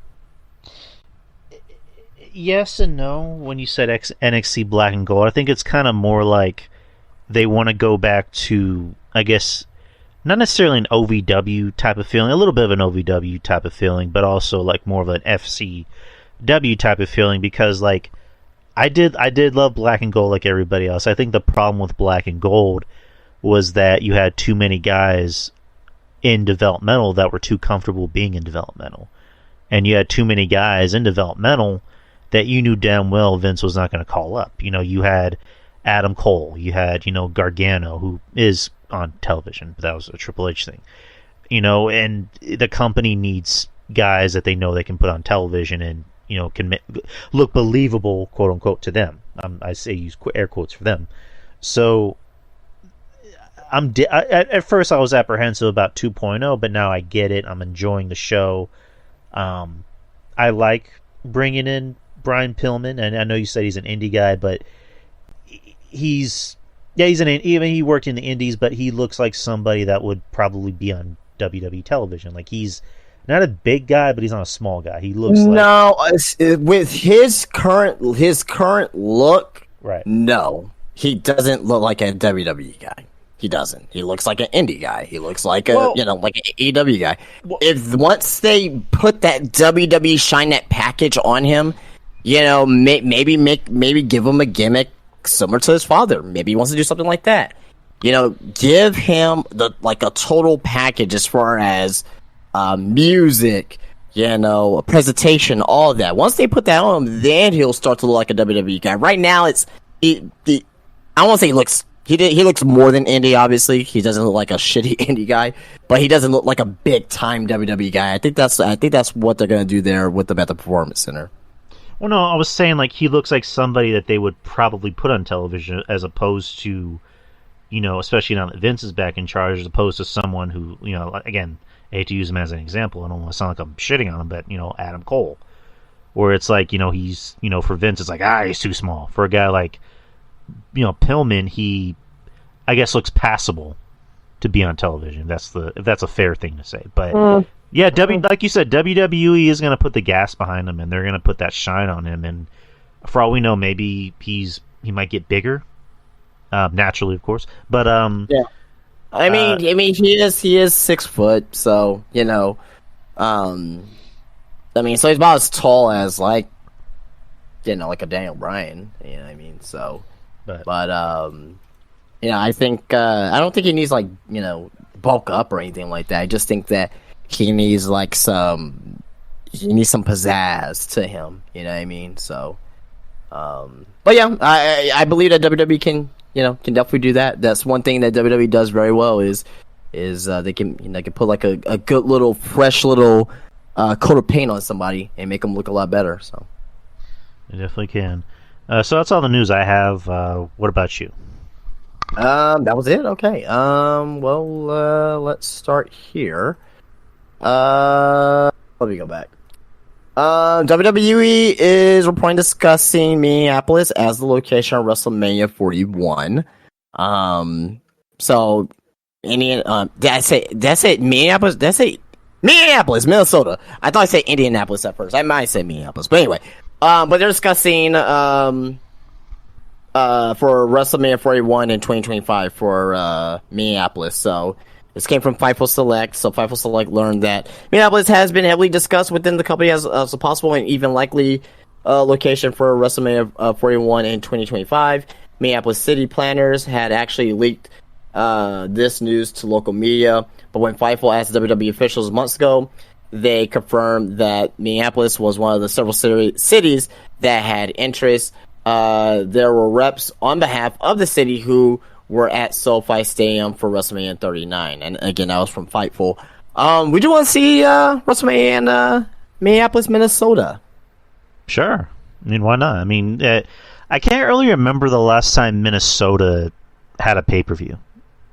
Yes and no. When you said NXT Black and Gold, I think it's kind of more like they want to go back to, I guess, not necessarily an OVW type of feeling, a little bit of an OVW type of feeling, but also like more of an FCW type of feeling, because like I did love Black and Gold like everybody else. I think the problem with Black and Gold was that you had too many guys in developmental that were too comfortable being in developmental, and you had too many guys in developmental that you knew damn well Vince was not going to call up. You had Adam Cole, you had, Gargano, who is on television, but that was a Triple H thing. And the company needs guys that they know they can put on television and, can look believable, quote unquote, to them. I say use air quotes for them. So at first I was apprehensive about 2.0, but now I get it. I'm enjoying the show. I like bringing in Brian Pillman, and I know you said he's an indie guy, but he worked in the indies, but he looks like somebody that would probably be on WWE television. Like, he's not a big guy, but he's not a small guy. He looks with his current look, right? No, he doesn't look like a WWE guy. He doesn't. He looks like an indie guy. He looks like like an AEW guy. If once they put that WWE Shine Net package on him, maybe give him a gimmick similar to his father. Maybe he wants to do something like that. Give him a total package as far as music, a presentation, all of that. Once they put that on him, then he'll start to look like a WWE guy. Right now, I won't say he looks. He looks more than indie. Obviously, he doesn't look like a shitty indie guy, but he doesn't look like a big time WWE guy. I think that's what they're gonna do there with him at the Performance Center. Well, no, I was saying like he looks like somebody that they would probably put on television as opposed to, especially now that Vince is back in charge, as opposed to someone who, again. I hate to use him as an example. I don't want to sound like I'm shitting on him, but, Adam Cole. Where it's like, he's, for Vince, it's like, he's too small. For a guy like, Pillman, he, I guess, looks passable to be on television. If that's a fair thing to say. But, yeah, like you said, WWE is going to put the gas behind him, and they're going to put that shine on him. And for all we know, maybe he might get bigger. Naturally, of course. But, yeah. I mean, he is 6 foot, so so he's about as tall as like a Daniel Bryan. You know what I mean? So, but I think I don't think he needs bulk up or anything like that. I just think that he needs some pizzazz to him. You know what I mean? So, but yeah, I believe that WWE can definitely do that. That's one thing that WWE does very well is they can put a good little fresh little coat of paint on somebody and make them look a lot better. So they definitely can. So that's all the news I have. What about you? That was it. Okay. Let's start here. Let me go back. WWE is reporting discussing Minneapolis as the location of WrestleMania 41. So Indian, did I say Minneapolis? Did I say Minneapolis, Minnesota? I thought I said Indianapolis at first. I might say Minneapolis, but anyway. But they're discussing for WrestleMania 41 in 2025 for Minneapolis. So this came from Fightful Select. So Fightful Select learned that Minneapolis has been heavily discussed within the company as a possible and even likely location for WrestleMania 41 in 2025. Minneapolis city planners had actually leaked this news to local media, but when Fightful asked WWE officials months ago, they confirmed that Minneapolis was one of the several cities that had interest. There were reps on behalf of the city who were at SoFi Stadium for WrestleMania 39, and again, that was from Fightful. We do want to see WrestleMania in Minneapolis, Minnesota. Sure. I mean, why not? I mean, I can't really remember the last time Minnesota had a pay-per-view,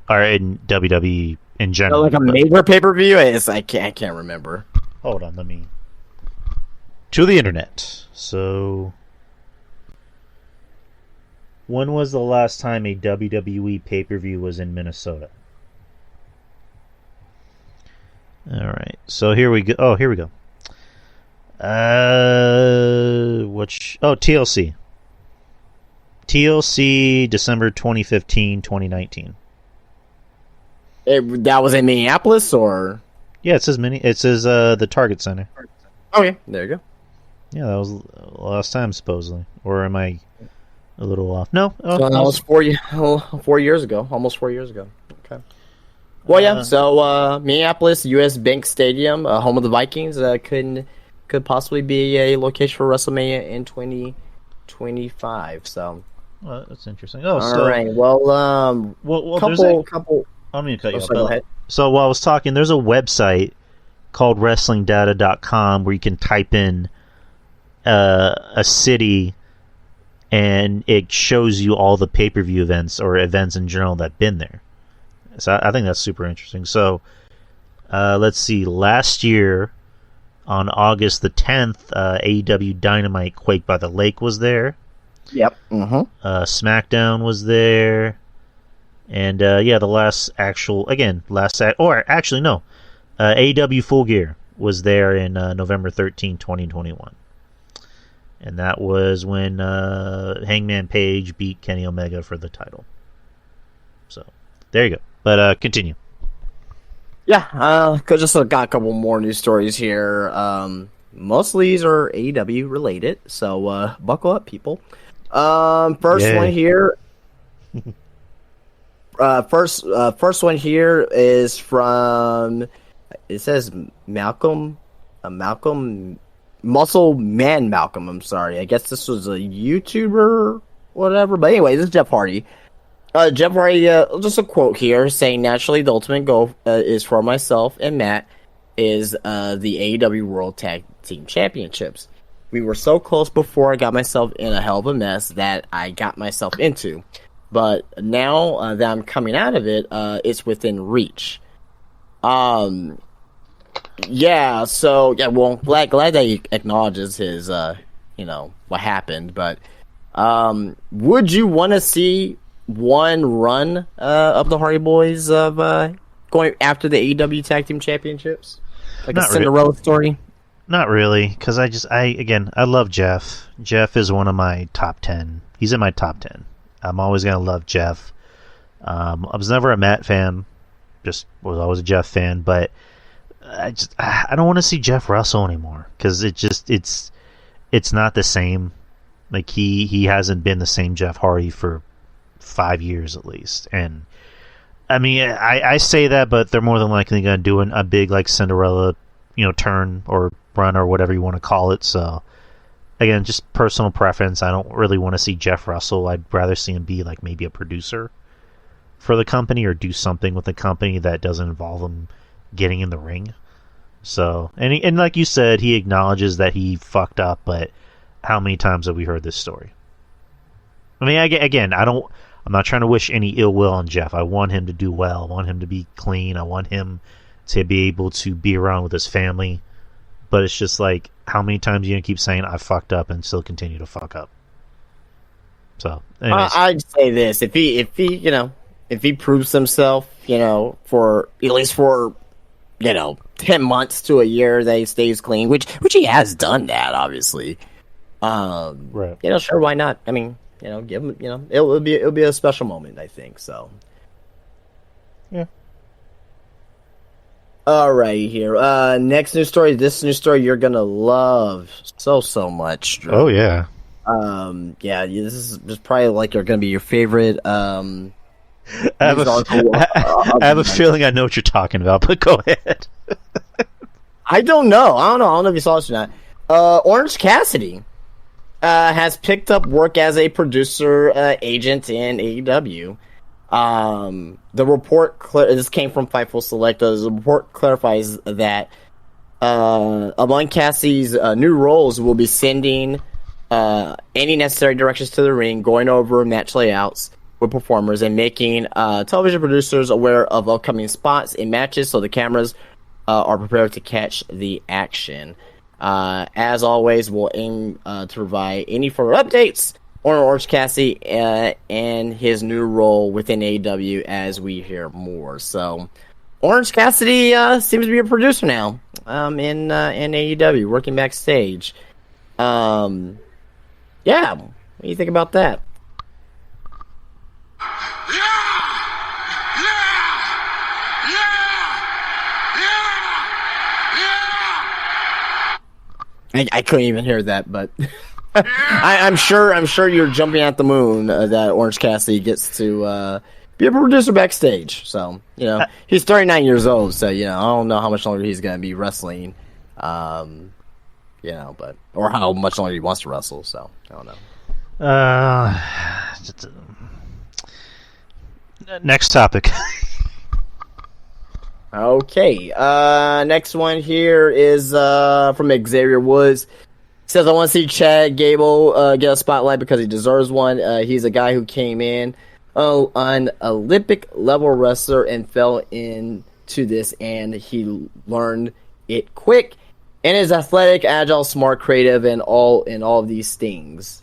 or in WWE in general. Like a major pay-per-view? I can't remember. Hold on, let me... To the internet. So... When was the last time a WWE pay-per-view was in Minnesota? All right, so here we go. Oh, here we go. TLC. TLC, December 2015, 2019. That was in Minneapolis, or? Yeah, it says the Target Center. Okay, there you go. Yeah, that was the last time, supposedly. Or am I... a little off? No. So that was 4 years ago. Almost 4 years ago. Okay. Well, yeah. So Minneapolis, U.S. Bank Stadium, home of the Vikings, could possibly be a location for WrestleMania in 2025. So. Well, that's interesting. All right. Well, couple. I don't mean to cut you off. Go ahead. So while I was talking, there's a website called WrestlingData.com where you can type in a city. And it shows you all the pay-per-view events or events in general that have been there. So I think that's super interesting. So let's see. Last year, on August the 10th, AEW Dynamite Quake by the Lake was there. Yep. Mm-hmm. SmackDown was there. And the last actual... Again, AEW Full Gear was there in November 13, 2021. And that was when Hangman Page beat Kenny Omega for the title. So, there you go. But continue. Yeah, just got a couple more news stories here. Most of these are AEW related, so buckle up, people. First one here. First one here is from It says Malcolm Muscle Man Malcolm. I'm sorry. I guess this was a YouTuber, whatever. But anyway, this is Jeff Hardy. Jeff Hardy, just a quote here saying, "Naturally, the ultimate goal is for myself and Matt is the AEW World Tag Team Championships. We were so close before I got myself in a hell of a mess that I got myself into. But now that I'm coming out of it, it's within reach." Yeah, so, yeah, well, glad that he acknowledges his, what happened, but, would you want to see one run, of the Hardy Boys of, going after the AEW Tag Team Championships? Like Not a Cinderella story? Not really, because I love Jeff. Jeff is one of my top 10. He's in my top 10. I'm always going to love Jeff. I was never a Matt fan, just was always a Jeff fan, but I don't want to see Jeff wrestle anymore, because it's not the same. Like, he hasn't been the same Jeff Hardy for 5 years at least. And I mean, I say that, but they're more than likely going to do a big, like, Cinderella, turn or run or whatever you want to call it. So again, just personal preference. I don't really want to see Jeff wrestle. I'd rather see him be like maybe a producer for the company or do something with the company that doesn't involve him getting in the ring. So, and like you said, he acknowledges that he fucked up, but how many times have we heard this story? I mean, again, I'm not trying to wish any ill will on Jeff. I want him to do well. I want him to be clean. I want him to be able to be around with his family. But it's just like, how many times are you going to keep saying, I fucked up, and still continue to fuck up? So, I'd say this. If he proves himself, for at least for 10 months to a year that he stays clean, which he has done that, obviously. Right. Sure, why not? I mean, give him, it'll be a special moment, I think, so. Yeah. All right, here. Next news story. This news story you're gonna love so much, Drew. Oh, yeah. Yeah, this is just probably like you're gonna be your favorite, I have a feeling I know what you're talking about, but go ahead. I don't know. I don't know if you saw this or not. Orange Cassidy has picked up work as a producer agent in AEW. The report this came from Fightful Select. The report clarifies that among Cassidy's new roles will be sending any necessary directions to the ring, going over match layouts with performers, and making television producers aware of upcoming spots in matches so the cameras are prepared to catch the action. As always, we'll aim to provide any further updates on Orange Cassidy and his new role within AEW as we hear more. So, Orange Cassidy seems to be a producer now in AEW, working backstage. Yeah, what do you think about that? I couldn't even hear that, but I'm sure you're jumping at the moon that Orange Cassidy gets to be a producer backstage. So he's 39 years old, so I don't know how much longer he's gonna be wrestling, but or how much longer he wants to wrestle. So I don't know. Next topic. Okay, next one here is from Xavier Woods. Says, I want to see Chad Gable get a spotlight because he deserves one. He's a guy who came in an Olympic-level wrestler and fell into this, and he learned it quick, and is athletic, agile, smart, creative, and all of these things.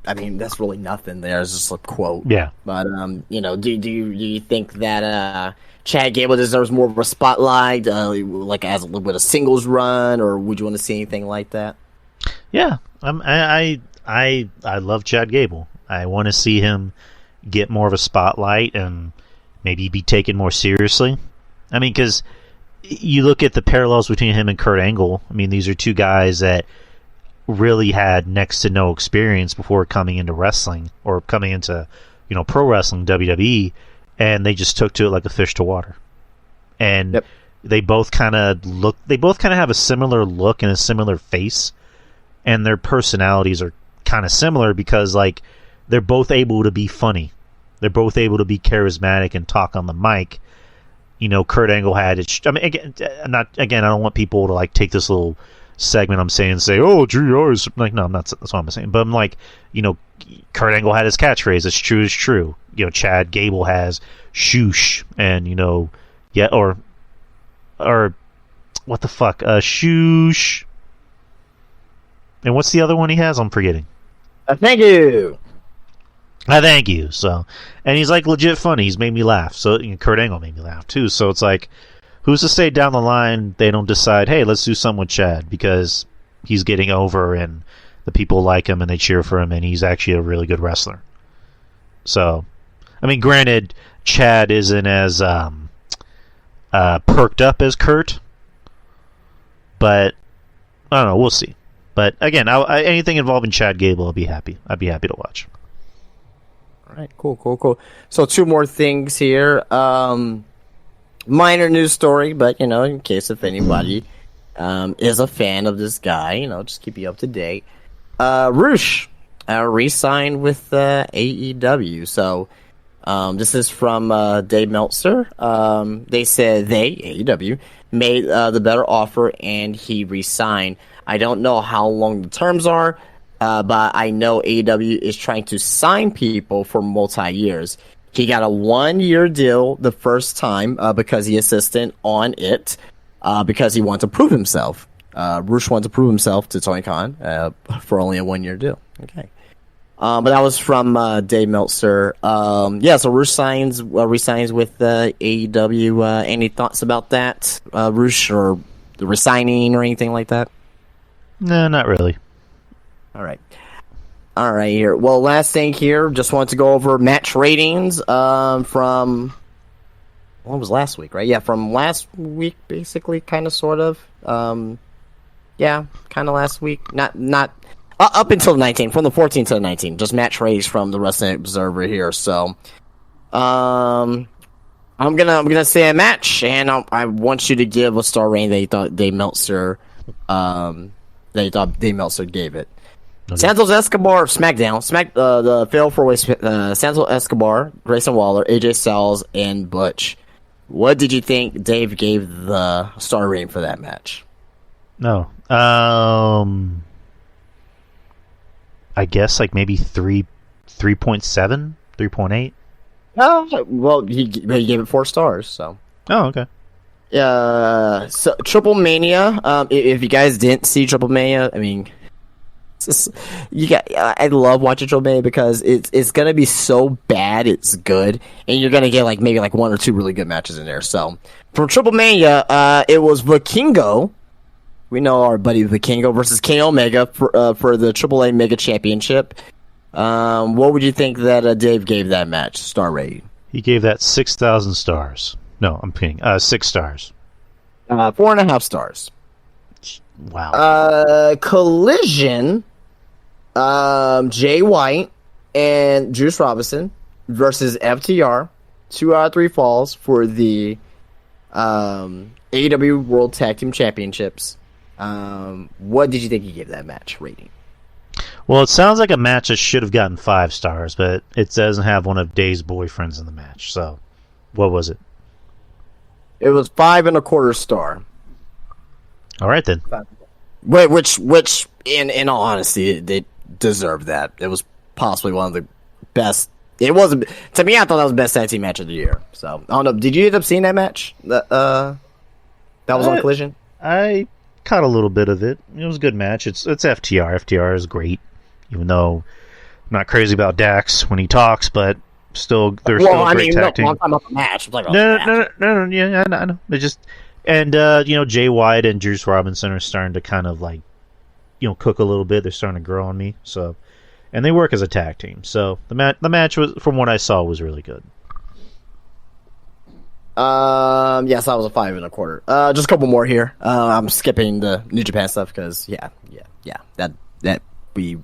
I mean, that's really nothing there. It's just a quote. Yeah. But, do you think that Chad Gable deserves more of a spotlight, like with a singles run, or would you want to see anything like that? Yeah. I love Chad Gable. I want to see him get more of a spotlight and maybe be taken more seriously. I mean, because you look at the parallels between him and Kurt Angle. I mean, these are two guys that really had next to no experience before coming into wrestling or coming into, pro wrestling, WWE, and they just took to it like a fish to water. and Yep. they both kind of have a similar look and a similar face, and their personalities are kind of similar because like they're both able to be funny. They're both able to be charismatic and talk on the mic. You know, Kurt Angle had it. I mean, I don't want people to like take this little segment I'm saying and say, "Oh, GR is like." No, I'm not. That's what I'm saying. But I'm like, you know, Kurt Angle had his catchphrase. "It's true, is true." You know, Chad Gable has "shoosh," and you know, yeah, or what the fuck, "shoosh." And what's the other one he has? I'm forgetting. Thank you. I thank you. So, and he's like legit funny. He's made me laugh. So Kurt Angle made me laugh too. So it's like, who's to say down the line they don't decide, hey, let's do something with Chad because he's getting over and the people like him and they cheer for him and he's actually a really good wrestler. So, I mean, granted, Chad isn't as perked up as Kurt, but I don't know. We'll see. But again, anything involving Chad Gable, I'd be happy to watch. All right, cool. So 2 more things here. Minor news story, but you know, in case if anybody is a fan of this guy, you know, just keep you up to date. Rush re-signed with AEW. So this is from Dave Meltzer. They said AEW made the better offer and he re-signed. I don't know how long the terms are. But I know AEW is trying to sign people for multi-years. He got a 1-year deal the first time because he assisted on it because he wanted to prove himself. Rush wanted to prove himself to Tony Khan for only a 1-year deal. Okay. But that was from Dave Meltzer. So Rush resigns with AEW. Any thoughts about that, Rush, or the resigning or anything like that? No, not really. All right here. Well, last thing here, just wanted to go over match ratings from what was last week, right? Yeah, from last week, basically, kind of, sort of. Yeah, kind of last week. Not up until the 19th, from the 14th to the 19th. Just match ratings from the Wrestling Observer here. So, I'm gonna say a match, and I want you to give a star rating that you thought Dave Meltzer gave it. Okay. Santos Escobar of SmackDown, the Fatal 4-Way, Santos Escobar, Grayson Waller, AJ Styles, and Butch. What did you think Dave gave the star rating for that match? No. I guess like maybe 3.7, 3.8. Oh, well, he gave it 4 stars, so. Oh, okay. So Triple Mania, if you guys didn't see Triple Mania, I mean, I love watching Triple Mania because it's gonna be so bad it's good, and you're gonna get maybe 1 or 2 really good matches in there. So from Triple Mania, it was Vikingo. We know our buddy Vikingo versus Kenny Omega for the AAA Mega Championship. What would you think that Dave gave that match star rating? He gave that 6,000 stars. No, I'm kidding. 6 stars. 4.5 stars. Wow. Collision. Jay White and Juice Robinson versus FTR. 2 out of 3 falls for the AEW World Tag Team Championships. What did you think he gave that match rating? Well, it sounds like a match that should have gotten 5 stars, but it doesn't have one of Dave's boyfriends in the match. So, what was it? It was 5.25 star. All right then. Which, in all honesty, they deserved that. It was possibly one of the best. It wasn't to me. I thought that was the best tag team match of the year. So I don't know. Did you end up seeing that match? That was on Collision. I caught a little bit of it. It was a good match. It's FTR. FTR is great, even though I'm not crazy about Dax when he talks, but still, they're still a great tag team. I'm talking about the match. No. Yeah, I know. They just and Jay White and Juice Robinson are starting to kind of cook a little bit. They're starting to grow on me. So, and they work as a tag team. So the match was, from what I saw, was really good. Yes, that was a 5.25. Just a couple more here. I'm skipping the New Japan stuff because that be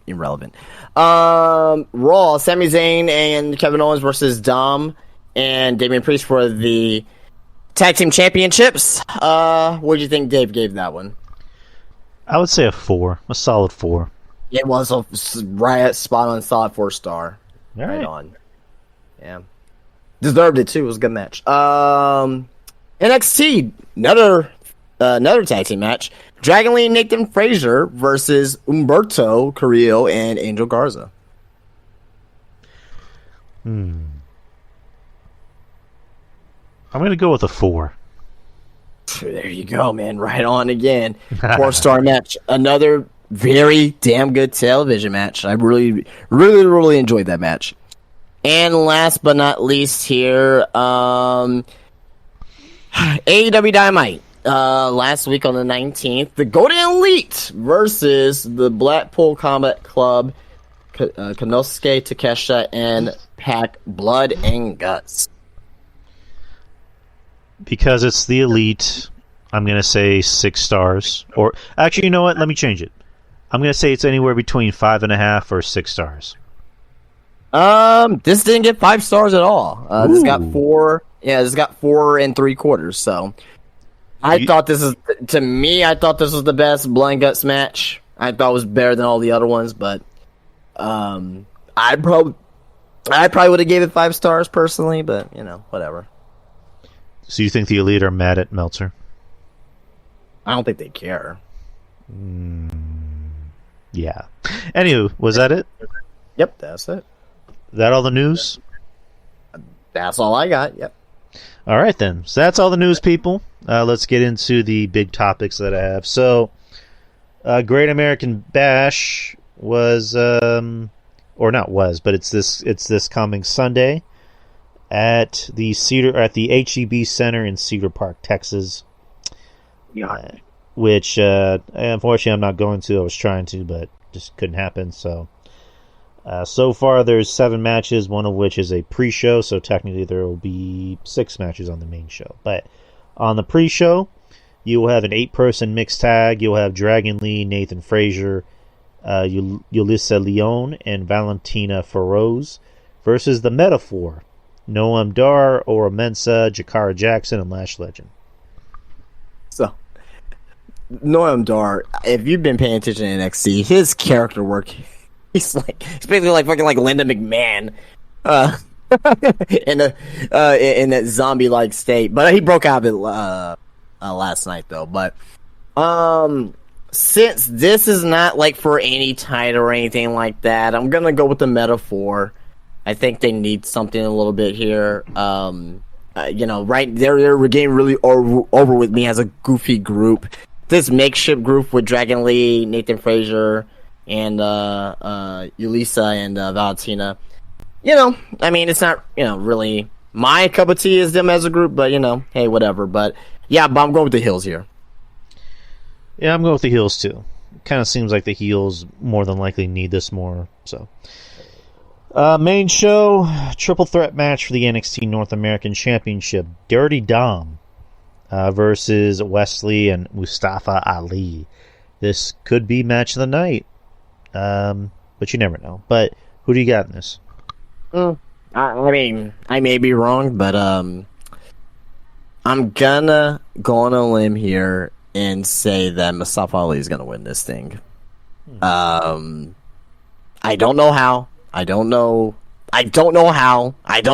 irrelevant. Raw, Sami Zayn and Kevin Owens versus Dom and Damian Priest for the Tag team championships. What do you think Dave gave that one? I would say a solid 4. It was a right spot on, solid 4-star. All Right right. on. Yeah. Deserved it too. It was a good match. NXT, another tag team match. Dragon Lee and Nathan Frazier versus Humberto Carrillo and Angel Garza. I'm going to go with a 4. There you go, man. Right on again. 4-star match. Another very damn good television match. I really, really, really enjoyed that match. And last but not least here, AEW Dynamite. Last week on the 19th, the Golden Elite versus the Blackpool Combat Club, Konosuke Takeshita and Pac Blood and Guts. Because it's the Elite, I'm going to say 6 stars. Or, actually, you know what? Let me change it. I'm going to say it's anywhere between 5.5 or 6 stars. This didn't get 5 stars at all. This got Ooh. 4. Yeah, this got 4 3/4. So, I thought this was the best Blood and Guts match. I thought it was better than all the other ones, but I probably would have gave it 5 stars personally, but whatever. So you think the Elite are mad at Meltzer? I don't think they care. Yeah. Anywho, was that it? Yep, that's it. That all the news? That's all I got. Yep. All right, then. So that's all the news, people. Let's get into the big topics that I have. So, Great American Bash was, or not was, but it's this coming Sunday at the HEB Center in Cedar Park, Texas. Yeah. Which, unfortunately, I'm not going to. I was trying to, but just couldn't happen. So, so far there's 7 matches, one of which is a pre-show. So technically there will be 6 matches on the main show. But on the pre-show, you will have an 8-person mixed tag. You'll have Dragon Lee, Nathan Frazier, Yulisa Leone, and Valentina Feroz versus the Metaphor, Noam Dar, Ora Mensa, Jakara Jackson, and Lash Legend. So, Noam Dar, if you've been paying attention to NXT, his character work, he's basically like fucking like Linda McMahon, in that zombie-like state. But he broke out of it last night, though. But since this is not like for any title or anything like that, I'm gonna go with the Metaphor. I think they need something a little bit here. Right, they're getting really over with me as a goofy group. This makeshift group with Dragon Lee, Nathan Frazier, and Yulisa and Valentina. It's not really my cup of tea is them as a group, but hey, whatever. But I'm going with the heels here. Yeah, I'm going with the heels too. Kind of seems like the heels more than likely need this more. So, main show, triple threat match for the NXT North American Championship. Dirty Dom versus Wesley and Mustafa Ali. This could be match of the night, but you never know. But who do you got in this? I may be wrong, but I'm gonna go on a limb here and say that Mustafa Ali is gonna win this thing. I don't know how. I don't know how. I don't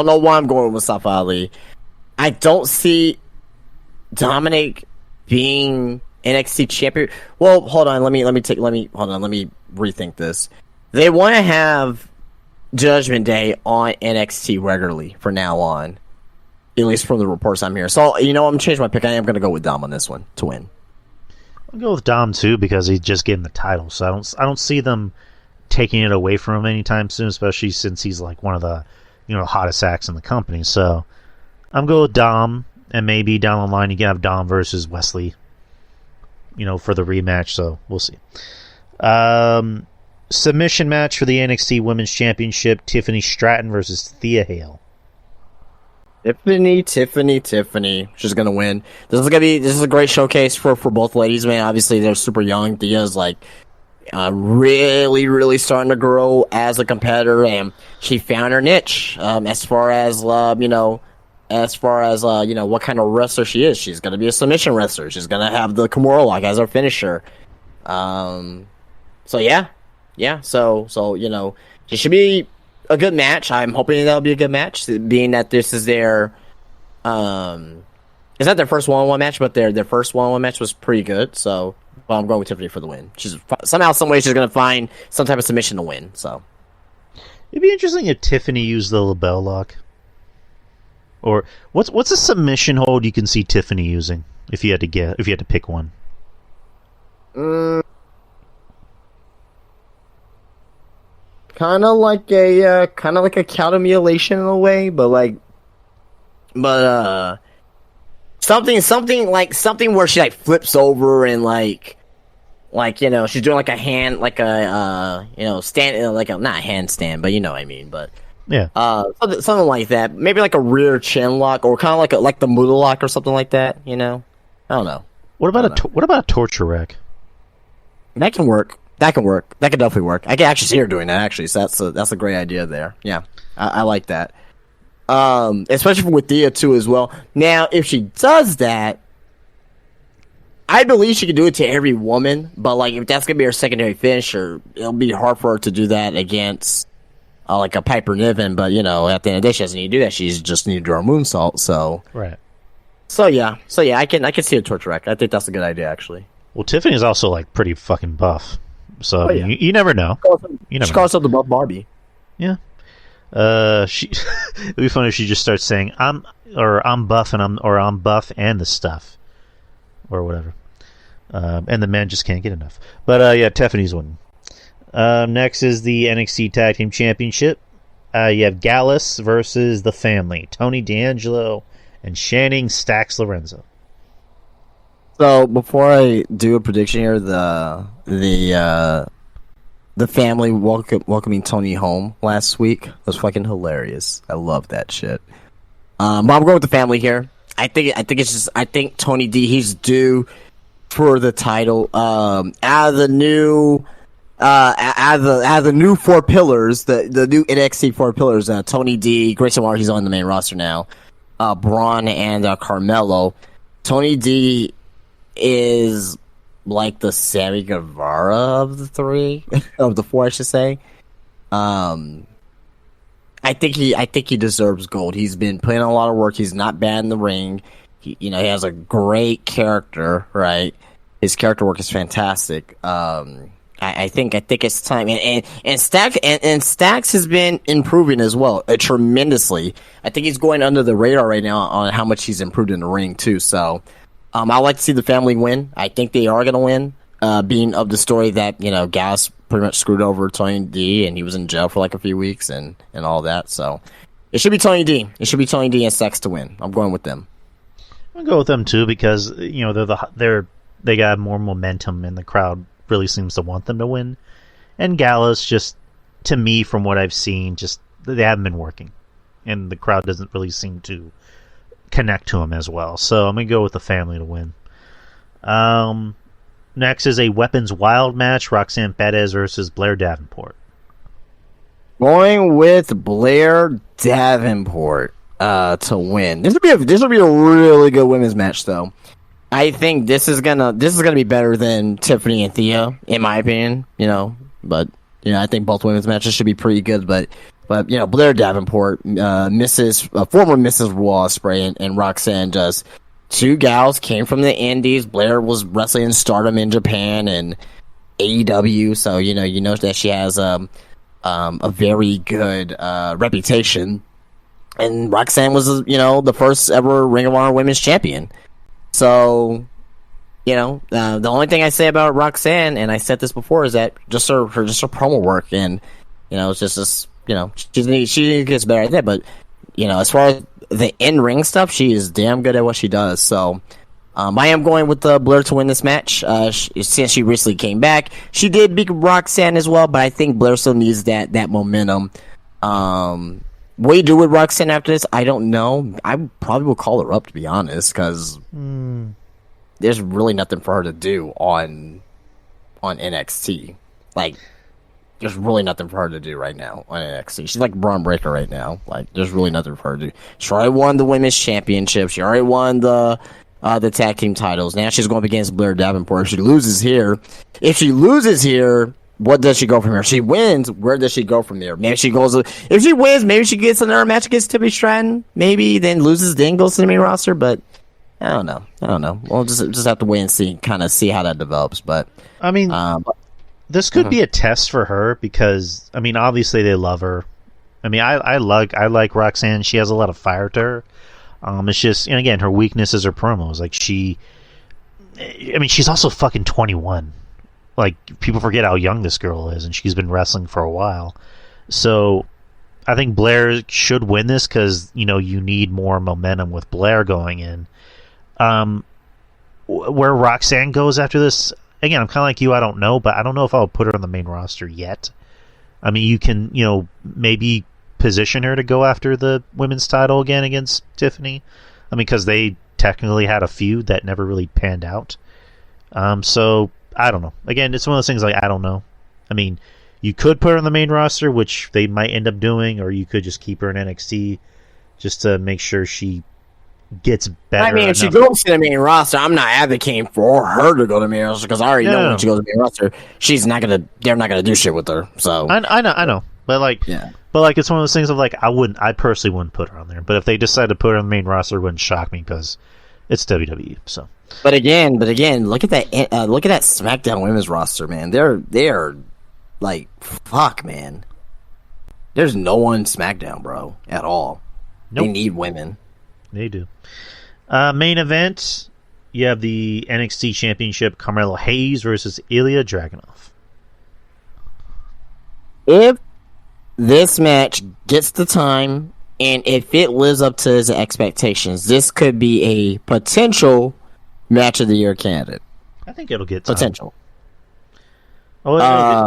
know why I'm going with Mustafa Ali. I don't see Dominic being NXT champion. Well, hold on. Let me rethink this. They want to have Judgment Day on NXT regularly from now on, at least from the reports I'm hearing. So I'm changing my pick. I am going to go with Dom on this one to win. I'll go with Dom too because he just gave him the title, so I don't see them taking it away from him anytime soon, especially since he's like one of the hottest acts in the company. So I'm going with Dom, and maybe down the line you can have Dom versus Wesley, for the rematch. So we'll see. Submission match for the NXT Women's Championship: Tiffany Stratton versus Thea Hale. Tiffany. She's gonna win. This is a great showcase for both ladies, man. Obviously, they're super young. Thea's like really, really starting to grow as a competitor, and she found her niche as far as as far as what kind of wrestler she is. She's gonna be a submission wrestler. She's gonna have the Kimura lock as her finisher. So yeah. So it should be a good match. I'm hoping that'll be a good match, being that this is their it's not their first one-on-one match, but their first one-on-one match was pretty good. So, well, I'm going with Tiffany for the win. She's somehow, some way, she's gonna find some type of submission to win. So, It'd be interesting if Tiffany used the LeBell lock. Or what's a submission hold you can see Tiffany using if you had to pick one? kind of like a counter mutilation in a way, but something where she like flips over and she's doing like a hand, stand, like a not a handstand, but you know what I mean. But Yeah. something like that. Maybe like a rear chin lock, or kind of like the Muda lock or something like that. I don't know. What about a torture rack? That can work. That can definitely work. I can actually see her doing that. Actually, so that's a great idea there. Yeah, I like that. Especially with Thea too as well. Now, if she does that, I believe she can do it to every woman. But if that's gonna be her secondary finisher, it'll be hard for her to do that against like a Piper Niven. But at the end of the day, she doesn't need to do that. She just need to do her moonsault. So Right. So yeah, I can see a torture rack. I think that's a good idea actually. Well, Tiffany's also pretty fucking buff, so yeah. you never know. She calls herself the Buff Barbie. Yeah. She. It'd be funny if she just starts saying I'm buff and I'm buff and the stuff, or whatever. And the men just can't get enough. But yeah, Tiffany's winning. Next is the NXT Tag Team Championship. You have Gallus versus the Family, Tony D'Angelo and Channing Stacks Lorenzo. So before I do a prediction here, the Family welcoming Tony home last week was fucking hilarious. I love that shit. But I'm going with the Family here. I think Tony D, he's due for the title. Out of the new four pillars, the new NXT four pillars, Tony D, Grayson Waller, he's on the main roster now. Braun and Carmelo. Tony D is like the Sammy Guevara of the three, of the four, I should say. I think he deserves gold. He's been putting in a lot of work. He's not bad in the ring. He has a great character, right? His character work is fantastic. I think it's time, and Stacks has been improving as well, tremendously. I think he's going under the radar right now on how much he's improved in the ring too. So, I like to see the Family win. I think they are going to win. Being of the story that Gallus pretty much screwed over Tony D, and he was in jail for a few weeks and all that. So, it should be Tony D. It should be Tony D and Stacks to win. I'm going with them. I'll go with them too because they got more momentum and the crowd really seems to want them to win. And Gallus, just to me, from what I've seen, just they haven't been working, and the crowd doesn't really seem to connect to him as well. So I'm gonna go with the Family to win. Next is a Weapons Wild match: Roxanne Perez versus Blair Davenport. Going with Blair Davenport to win. This will be a really good women's match, though. I think this is gonna be better than Tiffany and Thea, in my opinion. But I think both women's matches should be pretty good. But Blair Davenport, former Mrs. Raw Ospreay, and Roxanne, just two gals came from the Indies. Blair was wrestling in Stardom in Japan and AEW, so you know that she has a very good reputation. And Roxanne was the first ever Ring of Honor Women's Champion. So, the only thing I say about Roxanne, and I said this before, is that just her promo work, and it's just she gets better at that. But as far as the in ring stuff, she is damn good at what she does. So, I am going with Blair to win this match. Since she recently came back, she did beat Roxanne as well, but I think Blair still needs that momentum. What do you do with Roxanne after this? I don't know. I probably will call her up, to be honest, because there's really nothing for her to do on NXT. there's really nothing for her to do right now on NXT. She's like Braun Breaker right now. Like, there's really nothing for her to do. She already won the women's championship. She already won the tag team titles. Now she's going up against Blair Davenport. If she loses here, what does she go from here? If she wins, where does she go from there? Maybe she goes. If she wins, maybe she gets another match against Tiffany Stratton. Maybe then loses, then goes to the main roster. But I don't know. We'll just have to wait and see, kind of see how that develops. But I mean, this could be a test for her because I mean, obviously they love her. I mean, I like Roxanne. She has a lot of fire to her. It's just, and again, her weakness is her promos. Like she's also fucking 21. Like, people forget how young this girl is, and she's been wrestling for a while. So, I think Blair should win this because, you need more momentum with Blair going in. Where Roxanne goes after this, again, I'm kind of like you, I don't know, but I don't know if I would put her on the main roster yet. I mean, you can, maybe position her to go after the women's title again against Tiffany. I mean, because they technically had a feud that never really panned out. So, I don't know. Again, it's one of those things like, I don't know. I mean, you could put her on the main roster, which they might end up doing, or you could just keep her in NXT just to make sure she gets better. I mean, if she goes to the main roster, I'm not advocating for her to go to the main roster because I already know when she goes to the main roster, they're not gonna do shit with her. So I know. But like, it's one of those things of like, I personally wouldn't put her on there. But if they decide to put her on the main roster, it wouldn't shock me because it's WWE. So. But again, look at that SmackDown women's roster, man. They're like, fuck, man. There's no one SmackDown, bro, at all. Nope. They need women. They do. Main event, you have the NXT Championship, Carmelo Hayes versus Ilya Dragunov. If this match gets the time and if it lives up to his expectations, this could be a potential match of the year candidate. I think it'll get time. Potential. Oh,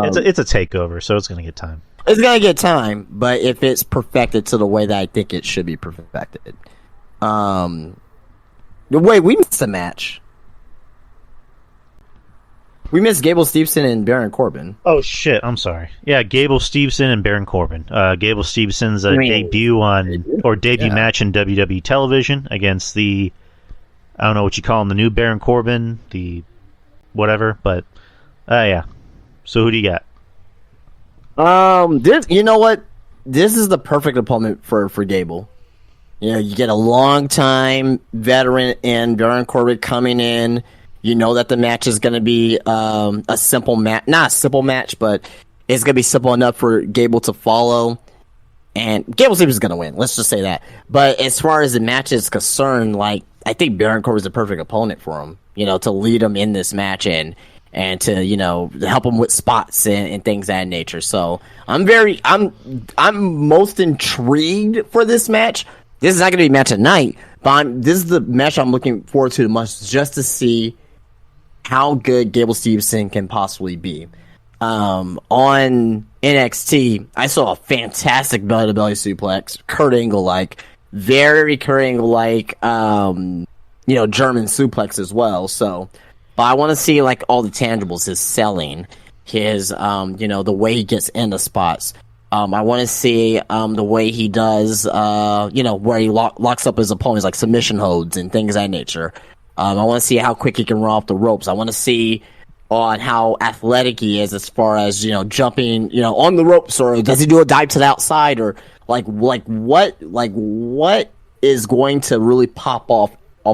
it's a takeover, so it's going to get time. It's going to get time, but if it's perfected to the way that I think it should be perfected. Wait, we missed a match. We missed Gable Steveson and Baron Corbin. Oh, shit. I'm sorry. Yeah, Gable Steveson and Baron Corbin. Gable Stevenson's debut match in WWE television against the, I don't know what you call him, the new Baron Corbin, the whatever, but yeah. So who do you got? You know what? This is the perfect opponent for Gable. You get a long time veteran in Baron Corbin coming in. You know that the match is going to be a simple match, not a simple match, but it's going to be simple enough for Gable to follow. And Gable Stevens is going to win. Let's just say that. But as far as the match is concerned, like, I think Baron Corbin is the perfect opponent for him. To lead him in this match and to help him with spots and things of that nature. So I'm most intrigued for this match. This is not going to be a match at night, but this is the match I'm looking forward to the most, just to see how good Gable Steveson can possibly be. On NXT, I saw a fantastic belly-to-belly suplex, Kurt Angle-like, very Kurt Angle-like, German suplex as well. So, but I want to see like all the tangibles, his selling, his the way he gets into spots. I want to see the way he does, where he locks up his opponents, like submission holds and things of that nature. I want to see how quick he can run off the ropes. I want to see on how athletic he is as far as, jumping, on the ropes, or does he do a dive to the outside, or what is going to really pop off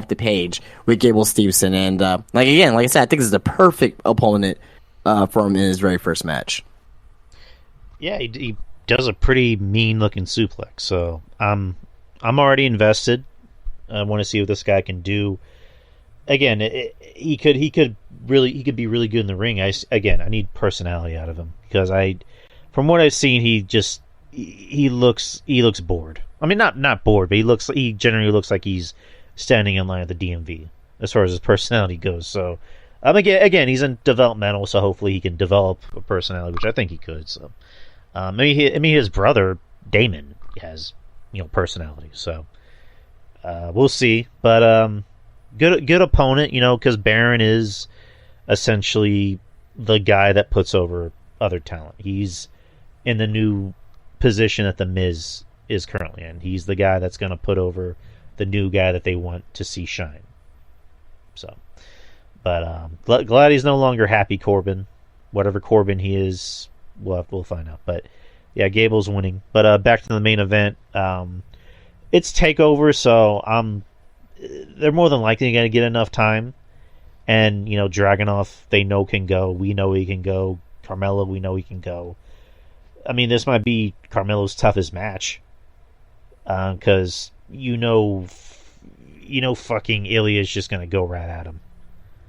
the page with Gable Steveson. And like I said, I think this is the perfect opponent for him in his very first match. Yeah, he does a pretty mean looking suplex, so I'm already invested. I want to see what this guy can do. Again, he could be really good in the ring. I need personality out of him because from what I've seen, he looks bored. I mean, not bored, but he generally looks like he's standing in line at the DMV as far as his personality goes. So, again, he's in developmental, so hopefully he can develop a personality, which I think he could. So, his brother Damon has personality. So, we'll see. But good opponent, because Baron is essentially the guy that puts over other talent. He's in the new position that the Miz is currently in. He's the guy that's going to put over the new guy that they want to see shine. So, but glad he's no longer Happy Corbin. Whatever Corbin he is, we'll find out. But yeah, Gable's winning. But back to the main event. It's TakeOver, so they're more than likely going to get enough time. And, Dragunov, they know can go. We know he can go. Carmelo, we know he can go. I mean, this might be Carmelo's toughest match. Because, fucking Ilya's just going to go right at him.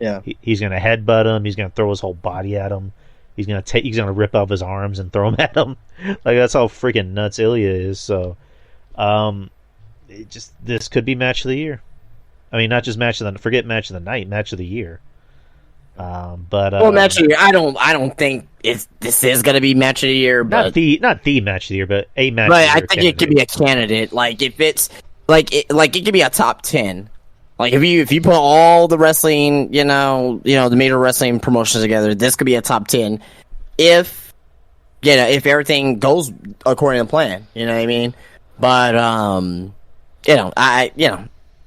Yeah. He's going to headbutt him. He's going to throw his whole body at him. He's going to rip off his arms and throw them at him. Like, that's how freaking nuts Ilya is. So, this could be match of the year. I mean, not just forget match of the night, match of the year. Match of the year. I don't think this is gonna be match of the year, but not the match of the year, but a match. But of the year I think it could be a candidate. Like if it's it could be a top 10. Like if you put all the wrestling, the major wrestling promotions together, this could be a top 10. If everything goes according to plan, you know what I mean. But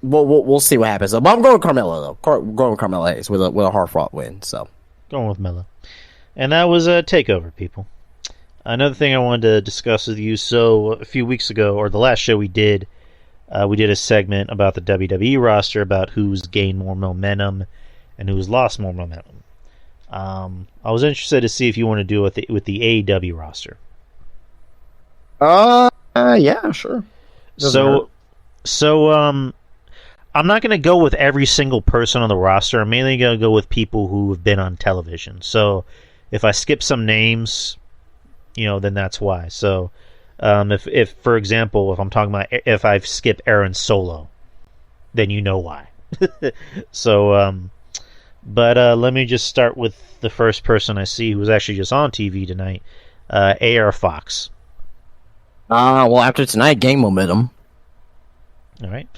we'll see what happens. But I'm going with Carmelo though. Going with Carmelo Hayes with a hard-fought win. So going with Melo, and that was a TakeOver, people. Another thing I wanted to discuss with you. So a few weeks ago, or the last show we did a segment about the WWE roster, about who's gained more momentum and who's lost more momentum. I was interested to see if you want to do it with the AEW roster. Yeah, sure. So I'm not going to go with every single person on the roster. I'm mainly going to go with people who have been on television. So if I skip some names, then that's why. So if for example, if I'm talking about if I've skipped Aaron Solo, then you know why. So, but let me just start with the first person I see who was actually just on TV tonight, AR Fox. Well, after tonight, gain momentum. All right.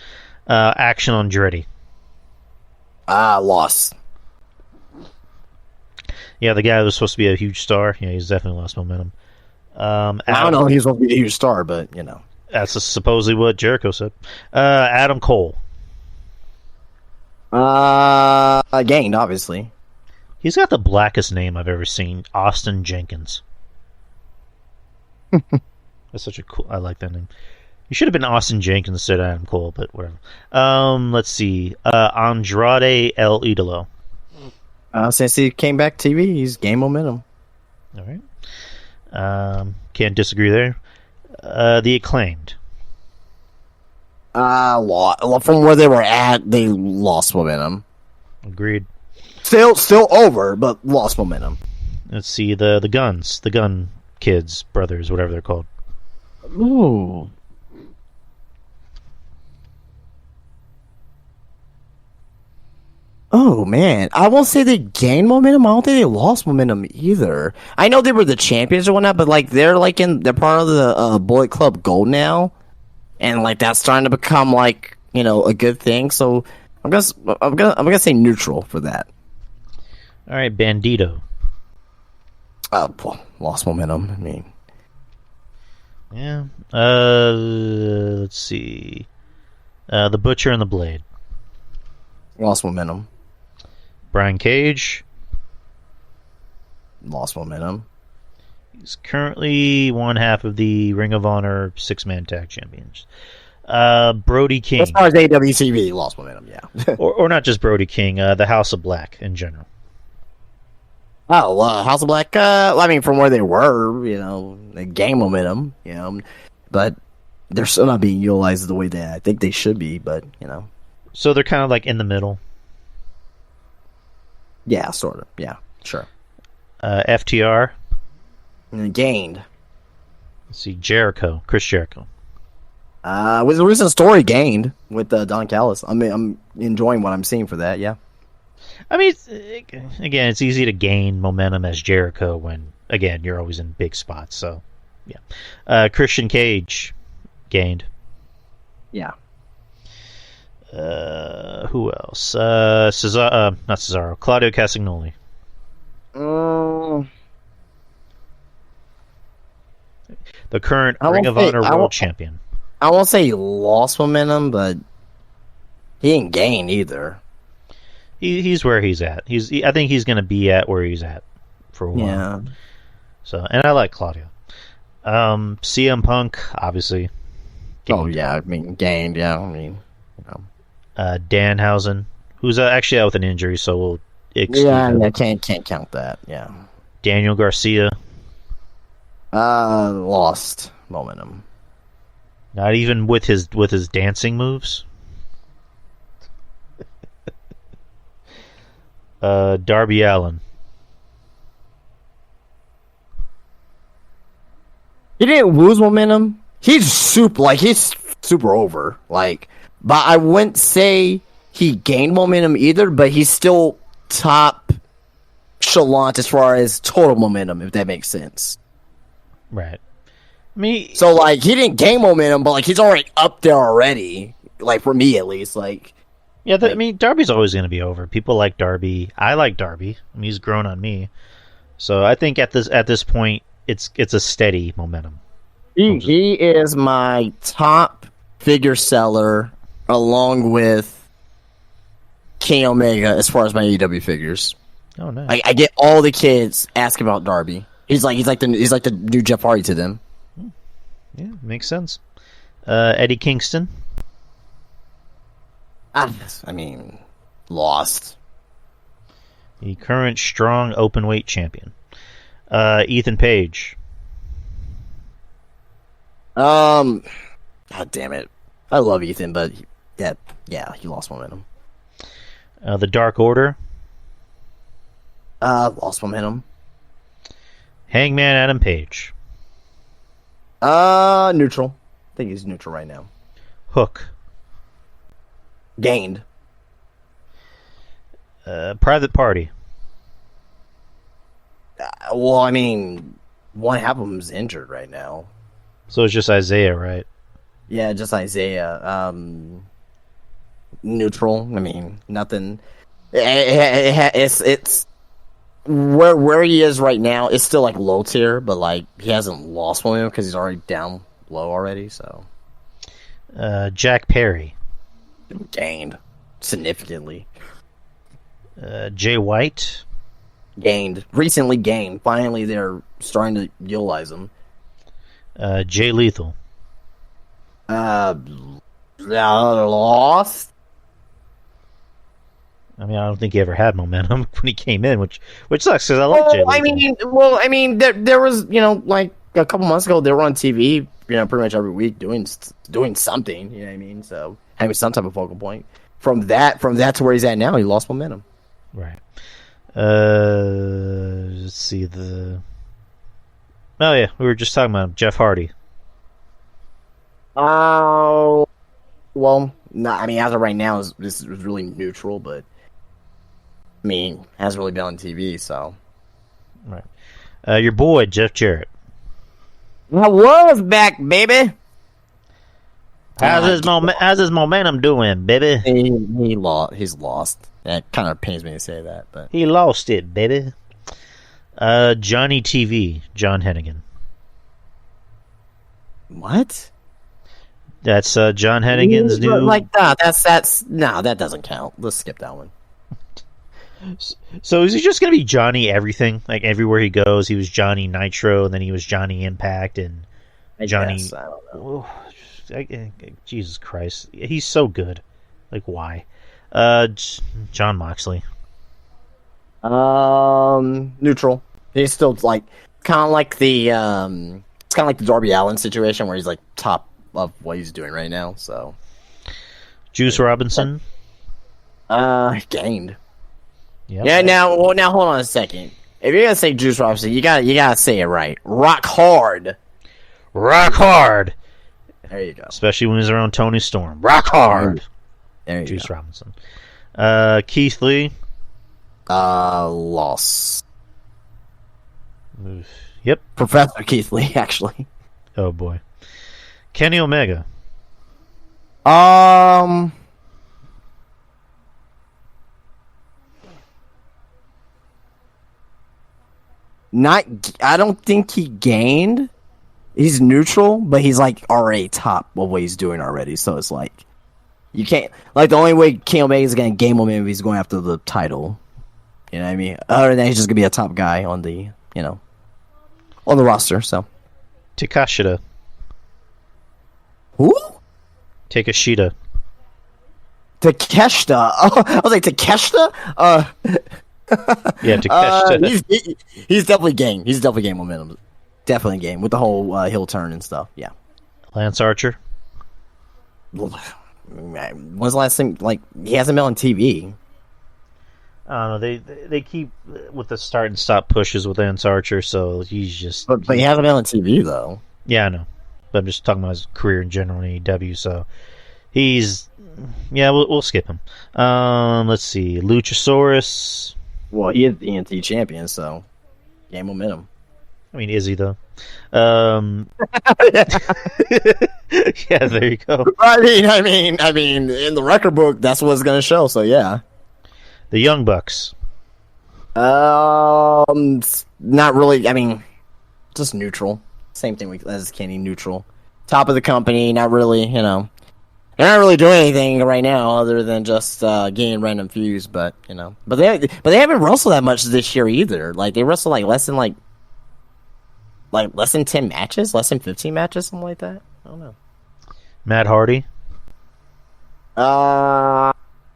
Action Andretti. Lost. Yeah, the guy that was supposed to be a huge star. Yeah, he's definitely lost momentum. I don't know if he's supposed to be a huge star, but, That's supposedly what Jericho said. Adam Cole. Gained, obviously. He's got the blackest name I've ever seen. Austin Jenkins. That's such a cool... I like that name. You should have been Austin Jenkins instead of Adam Cole, but whatever. Let's see. Andrade El Idolo. Since he came back TV, he's gained momentum. All right. Can't disagree there. The Acclaimed. From where they were at, they lost momentum. Agreed. Still over, but lost momentum. Let's see. The Guns. The Gun Kids, brothers, whatever they're called. Ooh. Oh, man. I won't say they gained momentum. I don't think they lost momentum either. I know they were the champions or whatnot, but, they're, they're part of the Bullet Club Gold now. And, that's starting to become, a good thing. So, I'm gonna say neutral for that. All right, Bandito. Lost momentum. I mean... Yeah. Let's see. The Butcher and the Blade. Lost momentum. Brian Cage. Lost momentum. He's currently one half of the Ring of Honor 6-man tag champions. Brody King. As far as AWTV, lost momentum, yeah. or not just Brody King, the House of Black in general. Oh, House of Black, from where they were, they gained momentum, but they're still not being utilized the way that I think they should be, but, So they're kind of in the middle? Yeah, sort of, yeah, sure. FTR? Gained. Let's see, Chris Jericho. With the recent story, gained with Don Callis. I'm enjoying what I'm seeing for that, yeah. I mean, again, it's easy to gain momentum as Jericho when, again, you're always in big spots. So, yeah. Christian Cage gained. Yeah. Who else? Not Cesaro. Claudio Castagnoli. the current I Ring won't of say- Honor I World won't- Champion. I won't say he lost momentum, but he didn't gain either. He's where he's at. I think he's going to be at where he's at for a while. Yeah. So, and I like Claudio. CM Punk, obviously. Oh yeah, I mean gained. Yeah, I mean, you know. Danhausen, who's actually out with an injury, so we'll excuse him. I can't count that. Yeah. Daniel Garcia, Lost momentum. not even with his dancing moves. Darby Allin. He didn't lose momentum. He's super over. Like, but I wouldn't say he gained momentum either. But he's still top echelon as far as total momentum, if that makes sense. Right. Me. So like, he didn't gain momentum, but like he's already up there already. Like for me at least. Like, Yeah, I mean, Darby's always going to be over. People like Darby. I like Darby. I mean, he's grown on me. So I think at this point, it's a steady momentum. he is my top figure seller, along with King Omega, as far as my AEW figures. Oh, nice. I get all the kids ask about Darby. He's like the new Jeff Hardy to them. Yeah, makes sense. Eddie Kingston. I mean, lost. The current strong openweight champion. Ethan Page. God damn it. I love Ethan, but he lost momentum. The Dark Order. Lost momentum. Hangman Adam Page. Neutral. I think he's neutral right now. Hook. Gained. Private Party. Well, I mean, one half of them's injured right now. So it's just Isaiah, right? Yeah, just Isaiah. Neutral. I mean, nothing. It's where he is right now. It's still like low tier, but like he hasn't lost momentum because he's already down low already. So Jack Perry. gained significantly. Jay White. Gained recently. Gained. Finally, they're starting to utilize him. Jay Lethal. Lost. I mean, I don't think he ever had momentum when he came in, which sucks because I like Jay Lethal. I mean, there was, like a couple months ago, they were on TV, pretty much every week doing something. You know what I mean? So having some type of focal point. From that to where he's at now, he lost momentum. Right. Let's see Oh yeah, we were just talking about him, Jeff Hardy. Oh, well, no, I mean, as of right now, this is really neutral, but I mean, hasn't really been on TV, so. Right. Your boy Jeff Jarrett. I was back, baby. How's his momentum doing, baby? He's lost. It kind of pains me to say that, but He lost it, baby. Johnny TV, John Hennigan. what? That's John Hennigan's new. Like that. That's no, that doesn't count. Let's skip that one. So is he just gonna be Johnny everything? Like everywhere he goes, he was Johnny Nitro, and then he was Johnny Impact, and Johnny. I don't know. Jesus Christ, he's so good. Like why? John Moxley. Neutral. He's still like kind of like the it's kind of like the Darby Allin situation where he's like top of what he's doing right now. So Juice Robinson. gained. Yep. Yeah. Now hold on a second. If you're gonna say Juice Robinson, you gotta say it right. Rock hard. Rock hard. There you go. Especially when he's around Tony Storm. Rock hard. There you Juice go. Robinson. Keith Lee. Loss. Yep. Professor Keith Lee, actually. Oh boy. Kenny Omega. Not. I don't think he gained, he's neutral, but he's like already top of what he's doing already. So it's like you can't like the only way Kenny Omega is gonna gain momentum is going after the title. You know what I mean? Other than that, he's just gonna be a top guy on the on the roster. So Takashita. who? Takeshita. Takeshita. Oh, I was like Takeshita. Yeah, Takeshita. He's definitely gained. He's definitely gained momentum. Definitely gained with the whole heel turn and stuff. Yeah. Lance Archer. When's the last thing? Like he hasn't been on TV. I don't know. They keep with the start and stop pushes with Lance Archer, so he's just. But he hasn't been on TV though. Yeah, I know. But I'm just talking about his career in general in AEW. So he's. Yeah, we'll skip him. Let's see. Luchasaurus. Well, he is the ENT champion, so gain momentum. I mean, is he though? Yeah, there you go. I mean, in the record book, that's what it's gonna show. So yeah. The Young Bucks. Not really. I mean, just neutral. Same thing as Kenny, neutral. Top of the company, not really. They're not really doing anything right now other than just getting random feuds. But but they haven't wrestled that much this year either. Like they wrestled less than less than 10 matches, less than 15 matches, something like that. I don't know. Matt Hardy.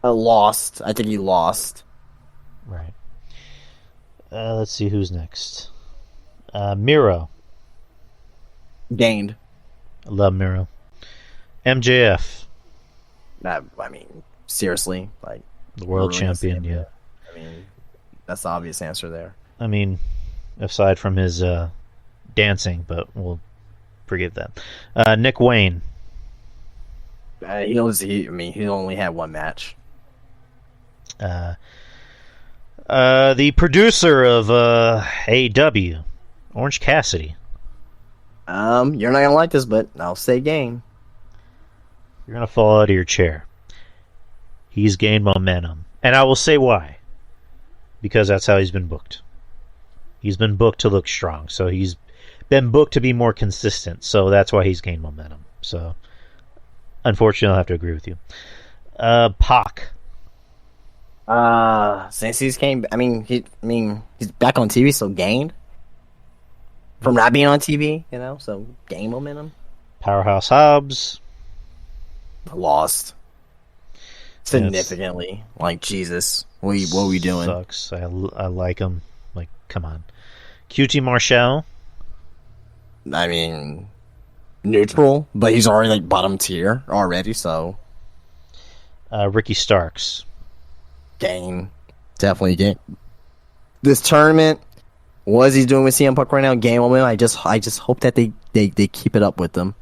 Lost. I think he lost. Right. Let's see who's next. Miro. Gained. I love Miro. MJF. I mean, seriously, like The world really champion, yeah. I mean, that's the obvious answer there. I mean, aside from his dancing, but we'll forget that. Nick Wayne. He only had one match. The producer of AEW, Orange Cassidy. You're not gonna like this, but I'll say gain. You're gonna fall out of your chair. He's gained momentum, and I will say why. Because that's how he's been booked. He's been booked to look strong, so he's been booked to be more consistent. So that's why he's gained momentum. So, unfortunately, I'll have to agree with you. Pac. Since he's he's back on TV, so gained from not being on TV, so gain momentum. Powerhouse Hobbs. Lost significantly. Like Jesus, what are we doing? Sucks. I like him. Like, come on. QT Marshall. I mean, neutral, but he's already bottom tier already. So, Ricky Starks. Gain, definitely gain. This tournament, what is he doing with CM Punk right now? Game momentum. I just hope that they keep it up with them.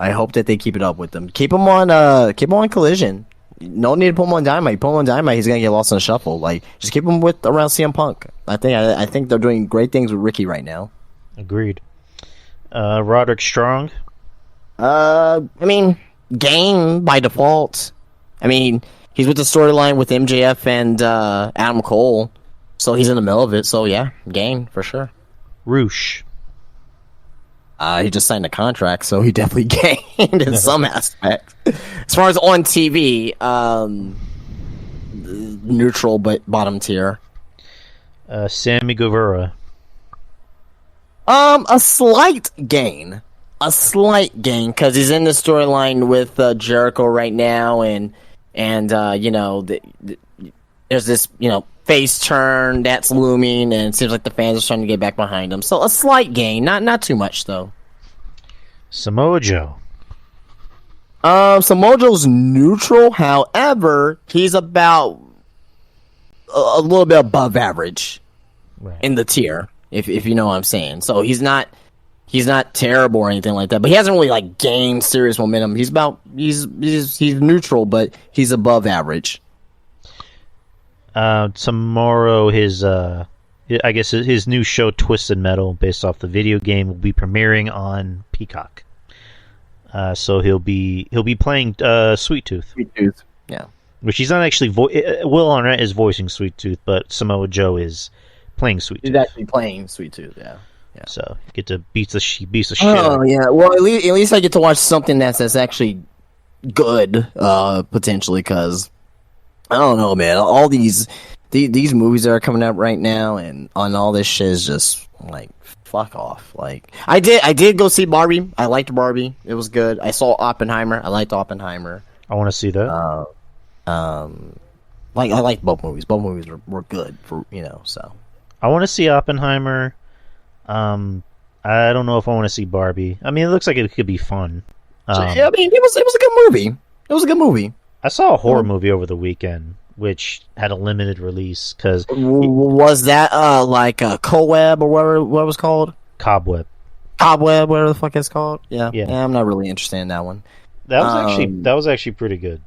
I hope that they keep it up with them. Keep him on Collision. No need to put him on Dynamite. Put him on Dynamite, he's gonna get lost in the shuffle. Just keep him around CM Punk. I think they're doing great things with Ricky right now. Agreed. Roderick Strong. Gain by default. He's with the storyline with MJF and Adam Cole, so he's in the middle of it. So yeah, gain for sure. Roosh. He just signed a contract, so he definitely gained in some aspect. As far as on TV, neutral but bottom tier. Sammy Guevara. A slight gain because he's in the storyline with Jericho right now, and there's this face turn that's looming, and it seems like the fans are trying to get back behind him. So a slight gain, not too much though. Samoa Joe. Samoa Joe's neutral. However, he's about a little bit above average in the tier, if you know what I'm saying. So he's not terrible or anything like that, but he hasn't really gained serious momentum. He's neutral, but he's above average. Tomorrow, his new show Twisted Metal, based off the video game, will be premiering on Peacock. So he'll be playing Sweet Tooth. Sweet Tooth, yeah. Which he's not actually Will Arnett is voicing Sweet Tooth, but Samoa Joe is playing Sweet Tooth. He's actually playing Sweet Tooth, yeah. So you get to beat the shit. Oh yeah. Well, at least I get to watch something that's actually good, potentially. Because I don't know, man. All these movies that are coming out right now, and on all this shit is just like fuck off. Like I did go see Barbie. I liked Barbie. It was good. I saw Oppenheimer. I liked Oppenheimer. I want to see that. Like I liked both movies. Both movies were good for So I want to see Oppenheimer. I don't know if I want to see Barbie. I mean, it looks like it could be fun. yeah, I mean, it was a good movie. It was a good movie. I saw a horror movie over the weekend, which had a limited release because was that like a Cobweb or whatever what it was called? Cobweb, whatever the fuck it's called. Yeah. Yeah. I'm not really interested in that one. That was actually pretty good.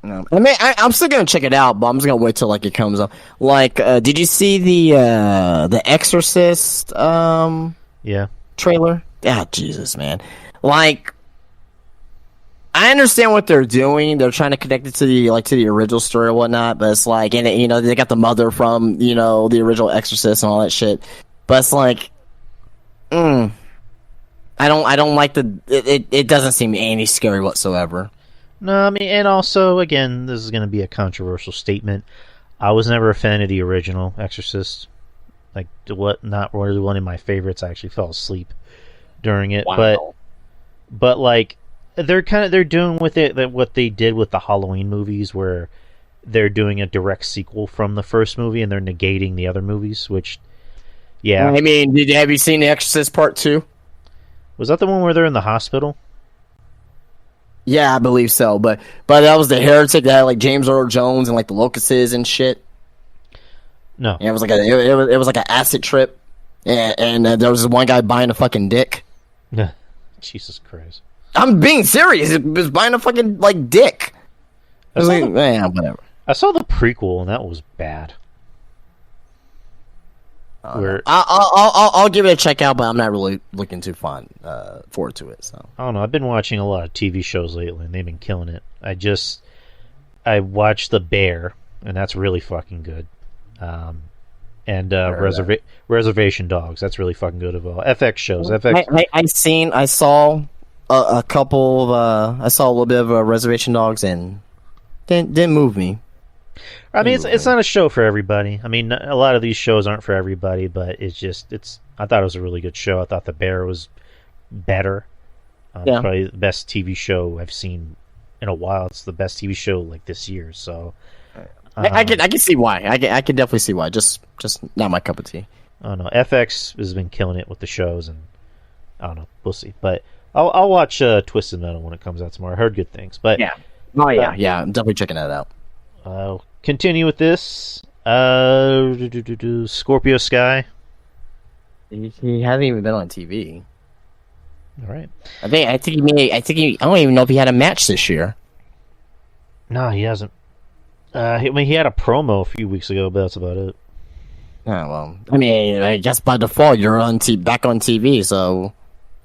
I mean, I'm still gonna check it out, but I'm just gonna wait till like it comes up. Like, did you see the Exorcist Yeah. trailer? Ah, Jesus, man! Like, I understand what they're doing. They're trying to connect it to the original story or whatnot. But it's like, and they got the mother from the original Exorcist and all that shit. But it's like, I don't like it doesn't seem any scary whatsoever. No, I mean, and also, again, this is going to be a controversial statement. I was never a fan of the original Exorcist. Like, not really one of my favorites. I actually fell asleep during it. Wow. But like, they're doing with it what they did with the Halloween movies, where they're doing a direct sequel from the first movie and they're negating the other movies. Which, yeah. I mean, have you seen The Exorcist Part 2? Was that the one where they're in the hospital? Yeah, I believe so. But that was the heretic that had like James Earl Jones and like the locusts and shit. No, Yeah, it was like an acid trip, and there was this one guy buying a fucking dick. Jesus Christ! I'm being serious. He was buying a fucking like dick. I was like, whatever. I saw the prequel and that was bad. I'll give it a check out, but I'm not really looking too forward to it. So I don't know. I've been watching a lot of TV shows lately, and they've been killing it. I watched The Bear, and that's really fucking good. And Reservation Dogs, that's really fucking good as well. FX shows. I saw a couple of I saw a little bit of Reservation Dogs, and didn't move me. I mean, it's not a show for everybody. I mean, a lot of these shows aren't for everybody, but I thought it was a really good show. I thought The Bear was better. Probably the best TV show I've seen in a while. It's the best TV show like this year. So I can see why. I can definitely see why. Just not my cup of tea. I don't know. FX has been killing it with the shows, and I don't know. We'll see. But I'll watch Twisted Metal when it comes out tomorrow. I heard good things. But yeah. Oh yeah, yeah. I'm definitely checking that out. I'll continue with this. Scorpio Sky. He hasn't even been on TV. All right. I think I don't even know if he had a match this year. No, he hasn't. I mean, he had a promo a few weeks ago, but that's about it. Oh, well, I mean, just by default, you're back on TV, so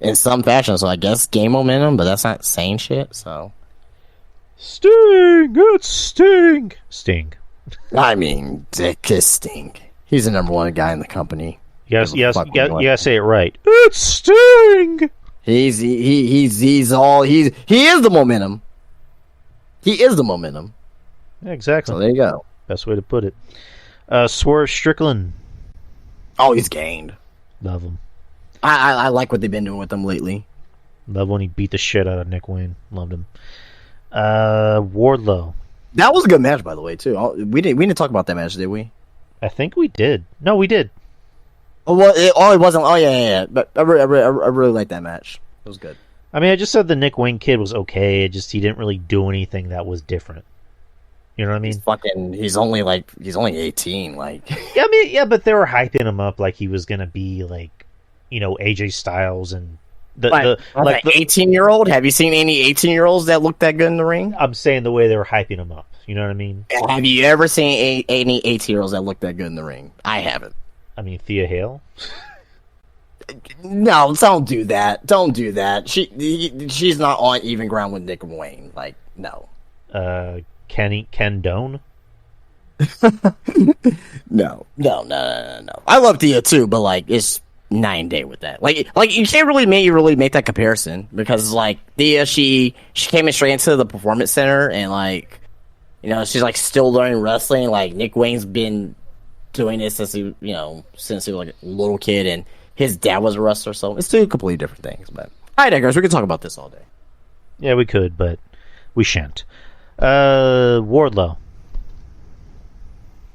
in some fashion. So I guess game momentum, but that's not saying shit. So Sting, it's Sting. Sting. I mean, Dick is Sting. He's the number one guy in the company. Yes, you gotta say it right. It's Sting. He is the momentum. He is the momentum. Yeah, exactly. So there you go. Best way to put it. Swerve Strickland. Oh, he's gained. Love him. I like what they've been doing with him lately. Love when he beat the shit out of Nick Wayne. Loved him. Wardlow. That was a good match, by the way, too. We didn't talk about that match, did we? I think we did. No, we did. Oh, well, it wasn't. Oh, yeah. But I really liked that match. It was good. I mean, I just said the Nick Wayne kid was okay. He didn't really do anything that was different. You know what I mean? He's only 18. Like, yeah, but they were hyping him up like he was gonna be like, AJ Styles and the 18-year-old. Have you seen any 18-year-olds that look that good in the ring? I'm saying the way they were hyping him up. You know what I mean? Have you ever seen any 18-year-olds that look that good in the ring? I haven't. I mean, Thea Hale. No, don't do that. Don't do that. She's not on even ground with Nick Wayne. Like, no. Ken Doan. No. I love Thea too, but like it's night and day with that. Like you can't really make that comparison because like she came in straight into the performance center and like she's like still learning wrestling. Like Nick Wayne's been doing this since he was like a little kid and his dad was a wrestler, so it's two completely different things. But I digress. We could talk about this all day. Yeah, we could, but we shan't. Wardlow.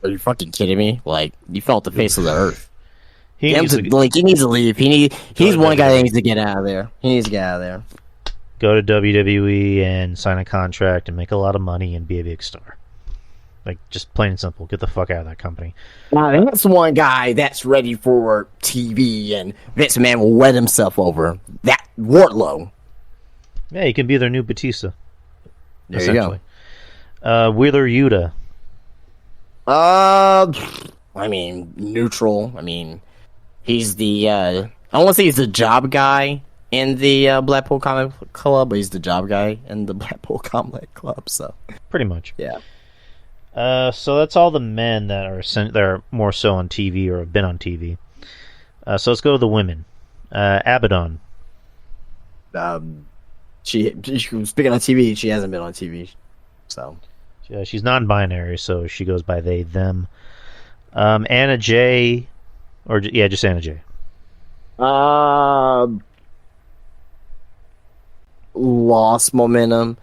Are you fucking kidding me? Like you felt the face of the earth. He needs to leave. He's one guy that needs to get out of there. He needs to get out of there. Go to WWE and sign a contract and make a lot of money and be a big star. Like, just plain and simple. Get the fuck out of that company. Now, that's one guy that's ready for TV and Vince McMahon will wet himself over. That Wardlow. Yeah, he can be their new Batista. There you go. Wheeler Yuta. I mean, neutral. I mean, he's the, I don't want to say he's the job guy in the Blackpool Combat Club, but he's the job guy in the Blackpool Combat Club, so. Pretty much. Yeah. So that's all the men that are more so on TV or have been on TV. So let's go to the women. Abaddon. She speaking on TV, she hasn't been on TV, so. Yeah, she's non-binary, so she goes by they, them. Anna Jay, just Anna Jay. Lost momentum,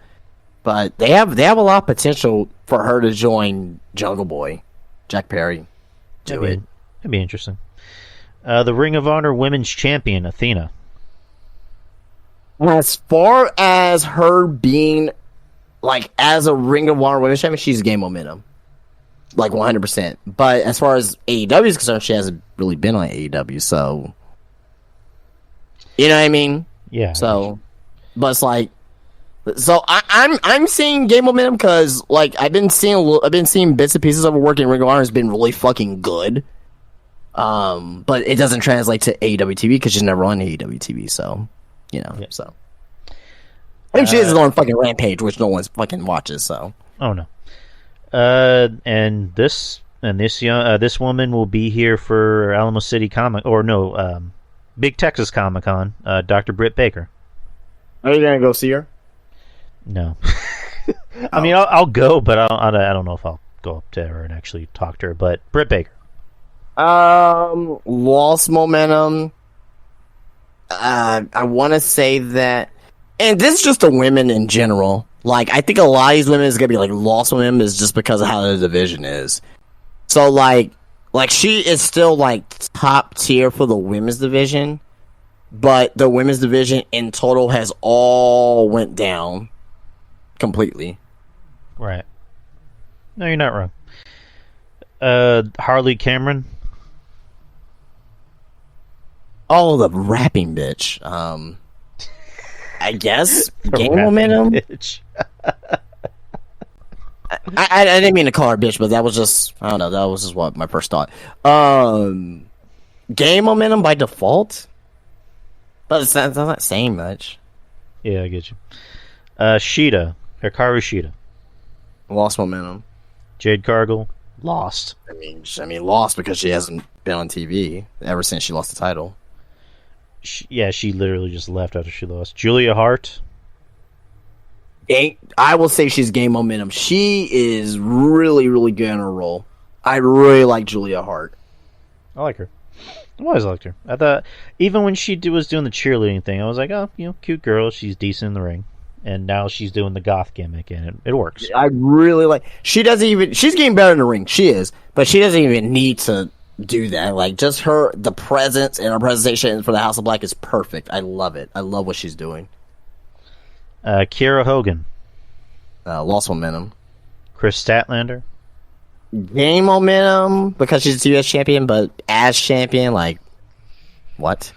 but they have a lot of potential for her to join Jungle Boy, Jack Perry. That'd be interesting. The Ring of Honor Women's Champion, Athena. As far as her being, like, as a Ring of Honor Women's Champion, she's gained momentum. Like, 100%. But as far as AEW is concerned, she hasn't really been on AEW, so. You know what I mean? Yeah. So, but it's like, so I'm seeing game momentum because like I've been seeing bits and pieces of her work in Ring of Honor has been really fucking good. But it doesn't translate to AEW TV because she's never on AEW TV, so so. I think she is on fucking Rampage, which no one fucking watches. So. Oh no. And this woman will be here for Alamo City Big Texas Comic Con. Dr. Britt Baker. Are you gonna go see her? No. I mean, I'll go, but I don't know if I'll go up to her and actually talk to her. But Britt Baker. Lost momentum. I want to say that, and this is just the women in general. Like, I think a lot of these women is gonna be like lost momentum is just because of how the division is. So like she is still like top tier for the women's division, but the women's division in total has all went down completely. Right. No, you're not wrong. Harley Cameron. Oh, the rapping bitch. I guess game momentum. Bitch. I didn't mean to call her bitch, but that was just, I don't know, that was just what my first thought. Game momentum by default, but it's not saying much. Yeah, I get you. Hikaru Shida. Lost momentum. Jade Cargill. Lost. I mean, lost because she hasn't been on TV ever since she lost the title. She literally just left after she lost. Julia Hart. I will say she's gained momentum. She is really, really good in her role. I really like Julia Hart. I like her. I've always liked her. I thought, even when she was doing the cheerleading thing, I was like, oh, cute girl. She's decent in the ring. And now she's doing the goth gimmick, and it works. I really like. She's getting better in the ring. She is, but she doesn't even need to do that. Like, just the presence and her presentation for the House of Black is perfect. I love it. I love what she's doing. Kiera Hogan. Lost momentum. Chris Statlander. Gain momentum because she's a U.S. champion, but as champion, like, what?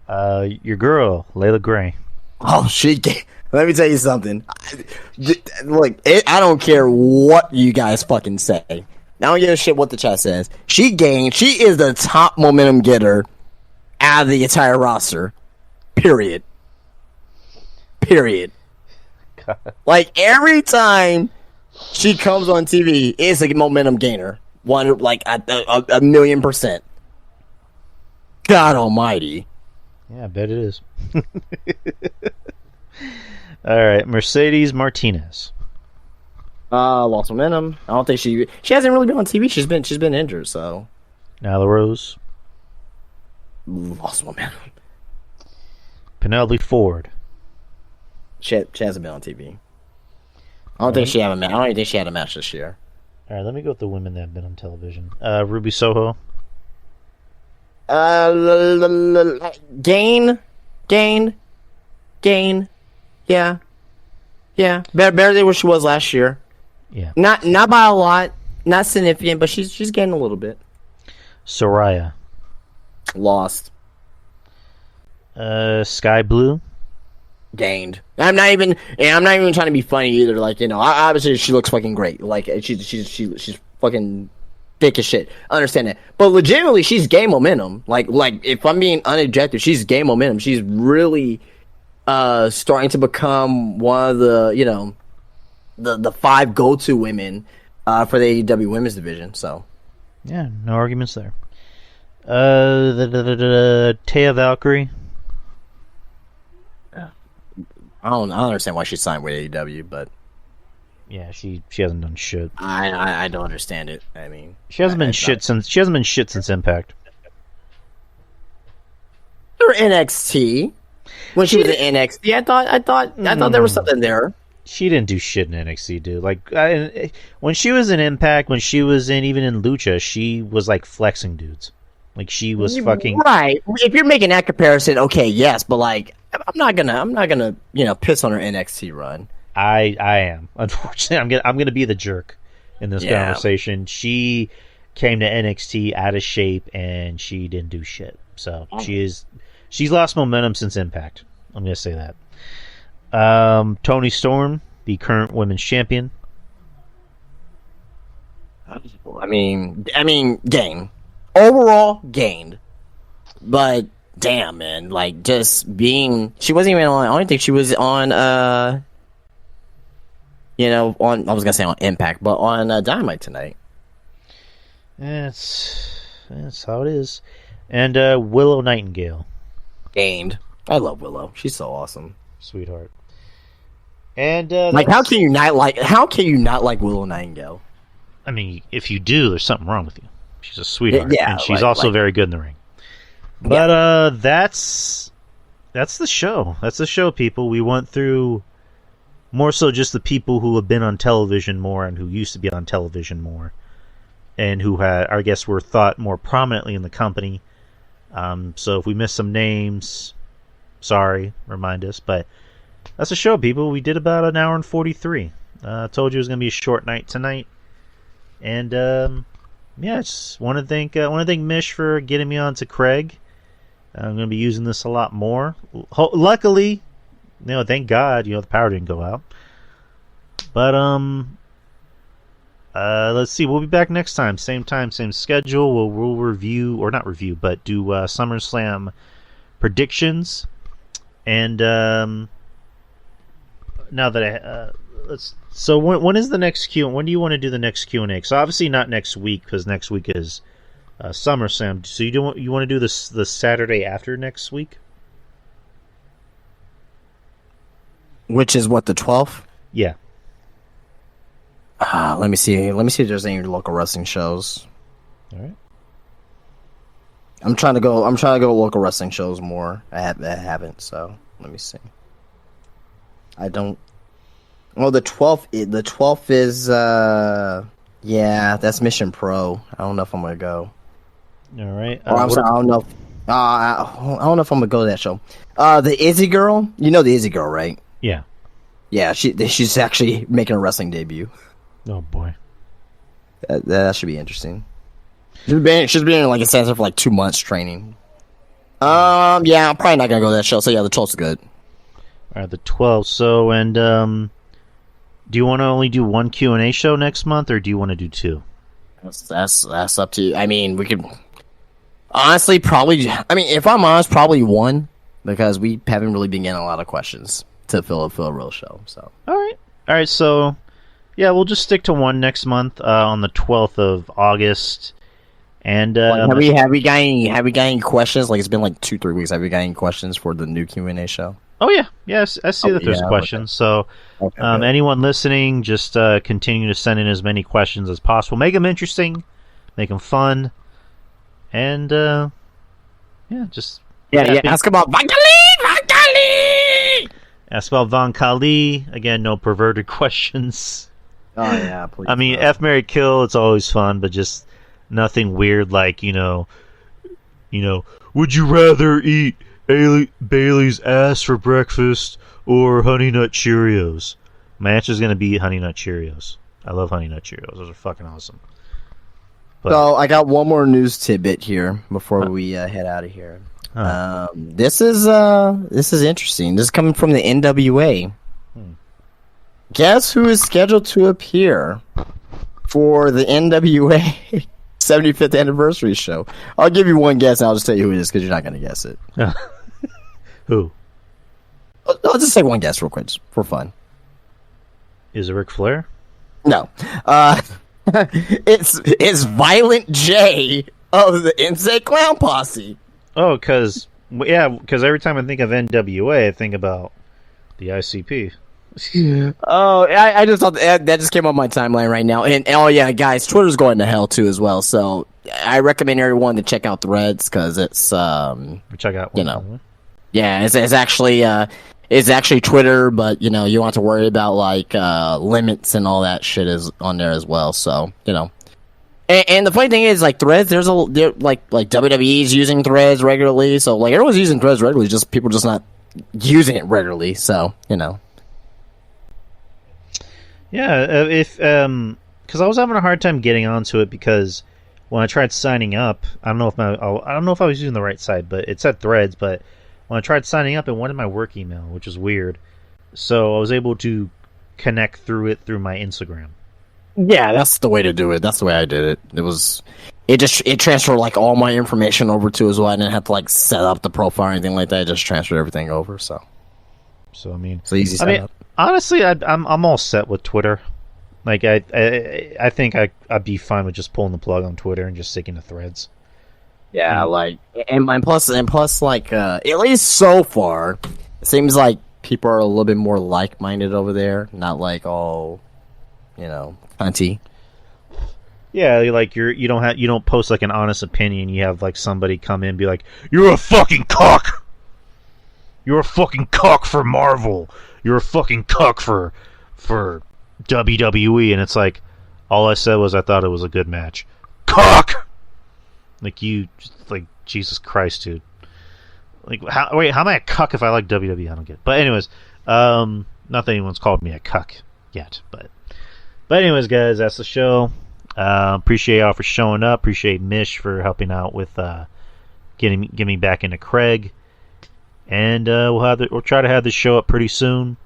Your girl, Layla Gray. Oh, let me tell you something. Look, I don't care what you guys fucking say. I don't give a shit what the chat says. She is the top momentum getter out of the entire roster. Period. God. Like, every time she comes on TV, it's a momentum gainer. A 1,000,000%. God Almighty. Yeah, I bet it is. All right, Mercedes Martinez. Lost momentum. I don't think she hasn't really been on TV. She's been injured, so Nyla Rose. lost momentum. Penelope Ford. She hasn't been on TV. I don't think she had a match. I don't even think she had a match this year. All right, let me go with the women that have been on television. Ruby Soho. Gain. Yeah. Better than what she was last year. Yeah. Not by a lot, not significant, but she's getting a little bit. Soraya. Lost. Sky Blue. Gained. I'm not even trying to be funny either. Like, obviously she looks fucking great. Like she's fucking thick as shit. I understand that, but legitimately she's gained momentum. Like if I'm being unobjective, she's gained momentum. She's really starting to become one of the the 5 go-to women for the AEW women's division. So Yeah, no arguments there. Taya Valkyrie. I don't understand why she signed with AEW, but Yeah, she hasn't done shit. I don't understand it. I mean, She hasn't been shit since Impact. Or NXT. When she was in NXT, I thought there was something there. She didn't do shit in NXT, dude. Like when she was in Impact, when she was in Lucha, she was like flexing dudes. Like she was fucking right. If you're making that comparison, okay, yes, but like I'm not gonna piss on her NXT run. I am. Unfortunately, I'm gonna be the jerk in this conversation. She came to NXT out of shape and she didn't do shit. So she's lost momentum since Impact. I'm gonna say that. Toni Storm, the current women's champion. I mean, gained. Overall, gained. But damn, man, like just being, she wasn't even on. I don't think she was on. I was gonna say on Impact, but on Dynamite tonight. That's how it is. And Willow Nightingale. Gained. I love Willow. She's so awesome, Sweetheart. And how can you not like Willow Nightingale? I mean, if you do, there's something wrong with you. She's a sweetheart, Yeah, and she's also very good in the ring. But that's the show. That's the show, people. We went through more so just the people who have been on television more and who used to be on television more, and who had, I guess, were thought more prominently in the company. So if we missed some names, sorry, remind us. But that's the show, people. We did about an hour and 43. I told you it was going to be a short night tonight, and I just want to thank Mish for getting me on to Craig. I'm going to be using this a lot more. Luckily, thank God, the power didn't go out. But let's see. We'll be back next time, same schedule. We'll review, or not review, but do SummerSlam predictions. And now that let's. So when is the next Q? When do you want to do the next Q&A? So obviously not next week, because next week is SummerSlam. So you want to do this the Saturday after next week? Which is what, the 12th? Yeah. Let me see. Let me see if there's any local wrestling shows. All right. I'm trying to go local wrestling shows more. I haven't. So let me see. I don't. Well, the 12th. The 12th is. That's Mission Pro. I don't know if I'm gonna go. All right. I don't know. I don't know if I'm gonna go to that show. The Izzy girl. You know the Izzy girl, right? Yeah. Yeah. She's actually making a wrestling debut. Oh boy. That should be interesting. She's been like a center for like 2 months training. I'm probably not gonna go to that show. So yeah, the 12th's good. All right, the 12th. So do you want to only do one Q&A show next month, or do you want to do 2? That's up to you. I mean, we could honestly probably. I mean, if I'm honest, probably 1, because we haven't really been getting a lot of questions to fill a real show. So all right. So yeah, we'll just stick to 1 next month on the 12th of August. And Have we got any questions? Like, it's been like 2-3 weeks. Have we got any questions for the new Q&A show? oh yeah, yes, I see that there's questions. So Okay. anyone listening, just continue to send in as many questions as possible. Make them interesting, make them fun, and just Ask about Van Kali. ask about Von Kali. Again, no perverted questions. Oh yeah, please. I mean, F, Marry, Kill. It's always fun, but just nothing weird like would you rather eat Bailey's ass for breakfast or Honey Nut Cheerios? My answer is going to be Honey Nut Cheerios. I love Honey Nut Cheerios. Those are fucking awesome. But, So I got one more news tidbit here before we head out of here. This is interesting. This is coming from the NWA. Guess who is scheduled to appear for the NWA 75th anniversary show? I'll give you one guess, and I'll just tell you who it is because you're not going to guess it. who? I'll just say one guess real quick, just for fun. Is it Ric Flair? No, it's Violent J of the Insane Clown Posse. Oh, because every time I think of NWA, I think about the ICP. Oh, I just thought that just came on my timeline right now. And oh yeah, guys, Twitter's going to hell too as well. So I recommend everyone to check out Threads because it's Which I got one. yeah, it's actually Twitter, but you don't have to worry about like limits and all that shit is on there as well. So and the funny thing is, like Threads, like WWE's using Threads regularly, so like everyone's using Threads regularly, just people just not using it regularly. So Yeah, because I was having a hard time getting onto it because when I tried signing up, I don't know if I was using the right site, but it said Threads. But when I tried signing up, it wanted my work email, which is weird. So I was able to connect through my Instagram. Yeah, that's the way to do it. That's the way I did it. It transferred like all my information over to as well. I didn't have to like set up the profile or anything like that. I just transferred everything over. So I mean, it's easy setup. Honestly, I'm all set with Twitter. Like I think I'd be fine with just pulling the plug on Twitter and just sticking to Threads. Yeah, like and plus like at least so far, it seems like people are a little bit more like-minded over there, not like all cunty. Yeah, like you don't post like an honest opinion. You have like somebody come in and be like, "You're a fucking cock. You're a fucking cock for Marvel. You're a fucking cuck for WWE," and it's like, all I said was I thought it was a good match. Cock! Like, Jesus Christ, dude. Like, how am I a cuck if I like WWE? I don't get it. But anyways, not that anyone's called me a cuck yet, but anyways, guys, that's the show. Appreciate y'all for showing up. Appreciate Mish for helping out with getting me back into Craig. And we'll try to have this show up pretty soon.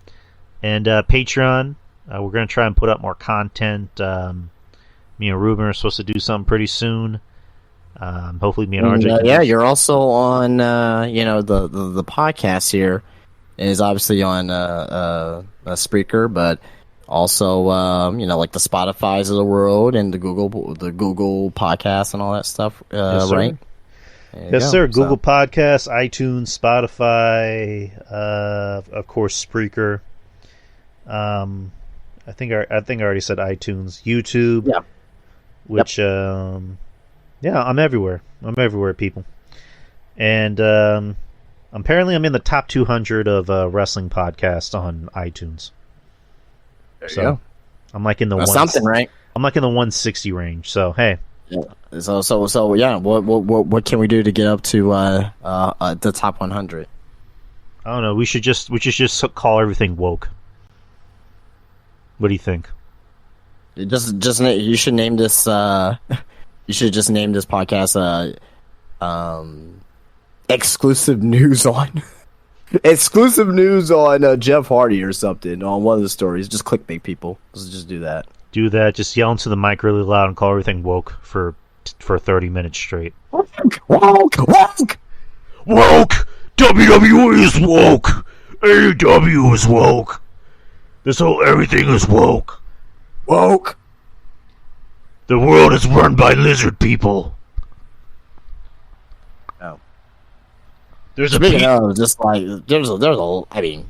And Patreon, we're going to try and put up more content. Me and Ruben are supposed to do something pretty soon. Hopefully me and RJ. Yeah, you're also on the podcast here is obviously on a Spreaker, but also like the Spotify's of the world and the Google Podcasts and all that stuff, yes, right? Yes, sir. Google Podcasts, iTunes, Spotify, of course, Spreaker. I think I already said iTunes, YouTube. Yeah. Which, I'm everywhere. I'm everywhere, people. And apparently, I'm in the top 200 of wrestling podcasts on iTunes. There you go. I'm like in the something, right? I'm like in the 160 range. So hey. Yeah. So yeah. What can we do to get up to the top 100? I don't know. We should just call everything woke. What do you think? You should name this. You should just name this podcast exclusive news on Jeff Hardy or something on one of the stories. Just clickbait people. Let's just do that. Do that. Just yell into the mic really loud and call everything woke for 30 minutes straight. Woke. WWE is woke. AEW is woke. Everything is woke. Woke. The world is run by lizard people. There's a Speaking of, just like there's a. I mean,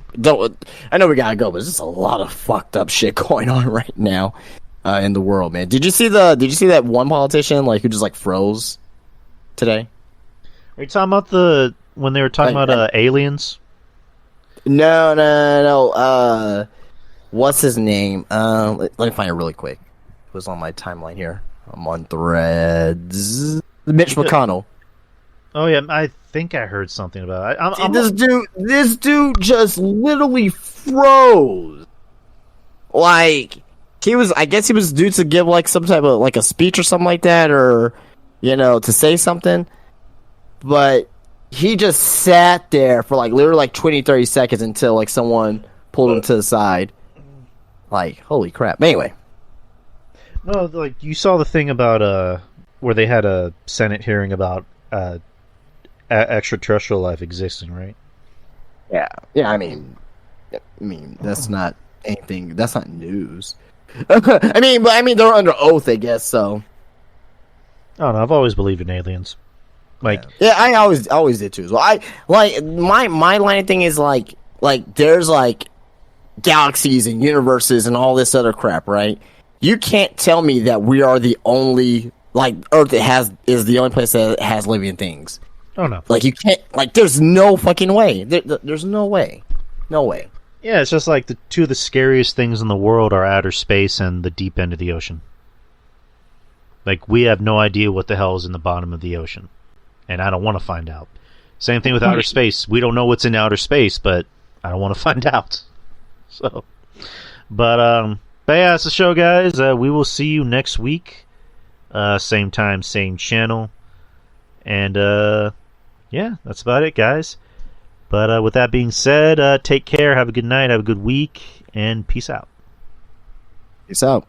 I know we gotta go, but there's just a lot of fucked up shit going on right now in the world, man. Did you see that one politician like who just like froze today? Are you talking about when they were talking about aliens? No. What's his name? Let me find it really quick. It was on my timeline here. I'm on Threads. Mitch McConnell. Oh yeah, I think I heard something about it. This dude just literally froze. Like I guess he was due to give like some type of like a speech or something like that, or to say something, but he just sat there for like literally like 20-30 seconds until like someone pulled him to the side. Like, holy crap. But anyway. No, like you saw the thing about where they had a Senate hearing about extraterrestrial life existing, right? Yeah. I mean, that's not anything. That's not news. I mean, they're under oath, I guess. So. I don't know. I've always believed in aliens. Like, yeah, I always did too. So I like my line of thing is like there's like galaxies and universes and all this other crap, right? You can't tell me that we are the only Earth is the only place that has living things. Oh no! Like you can't. Like there's no fucking way. There's no way. No way. Yeah, it's just like the two of the scariest things in the world are outer space and the deep end of the ocean. Like we have no idea what the hell is in the bottom of the ocean, and I don't want to find out. Same thing with outer space. We don't know what's in outer space, but I don't want to find out. So, but yeah, that's the show, guys. We will see you next week. Same time, same channel. And, yeah, that's about it, guys. But with that being said, take care, have a good night, have a good week, and peace out. Peace out.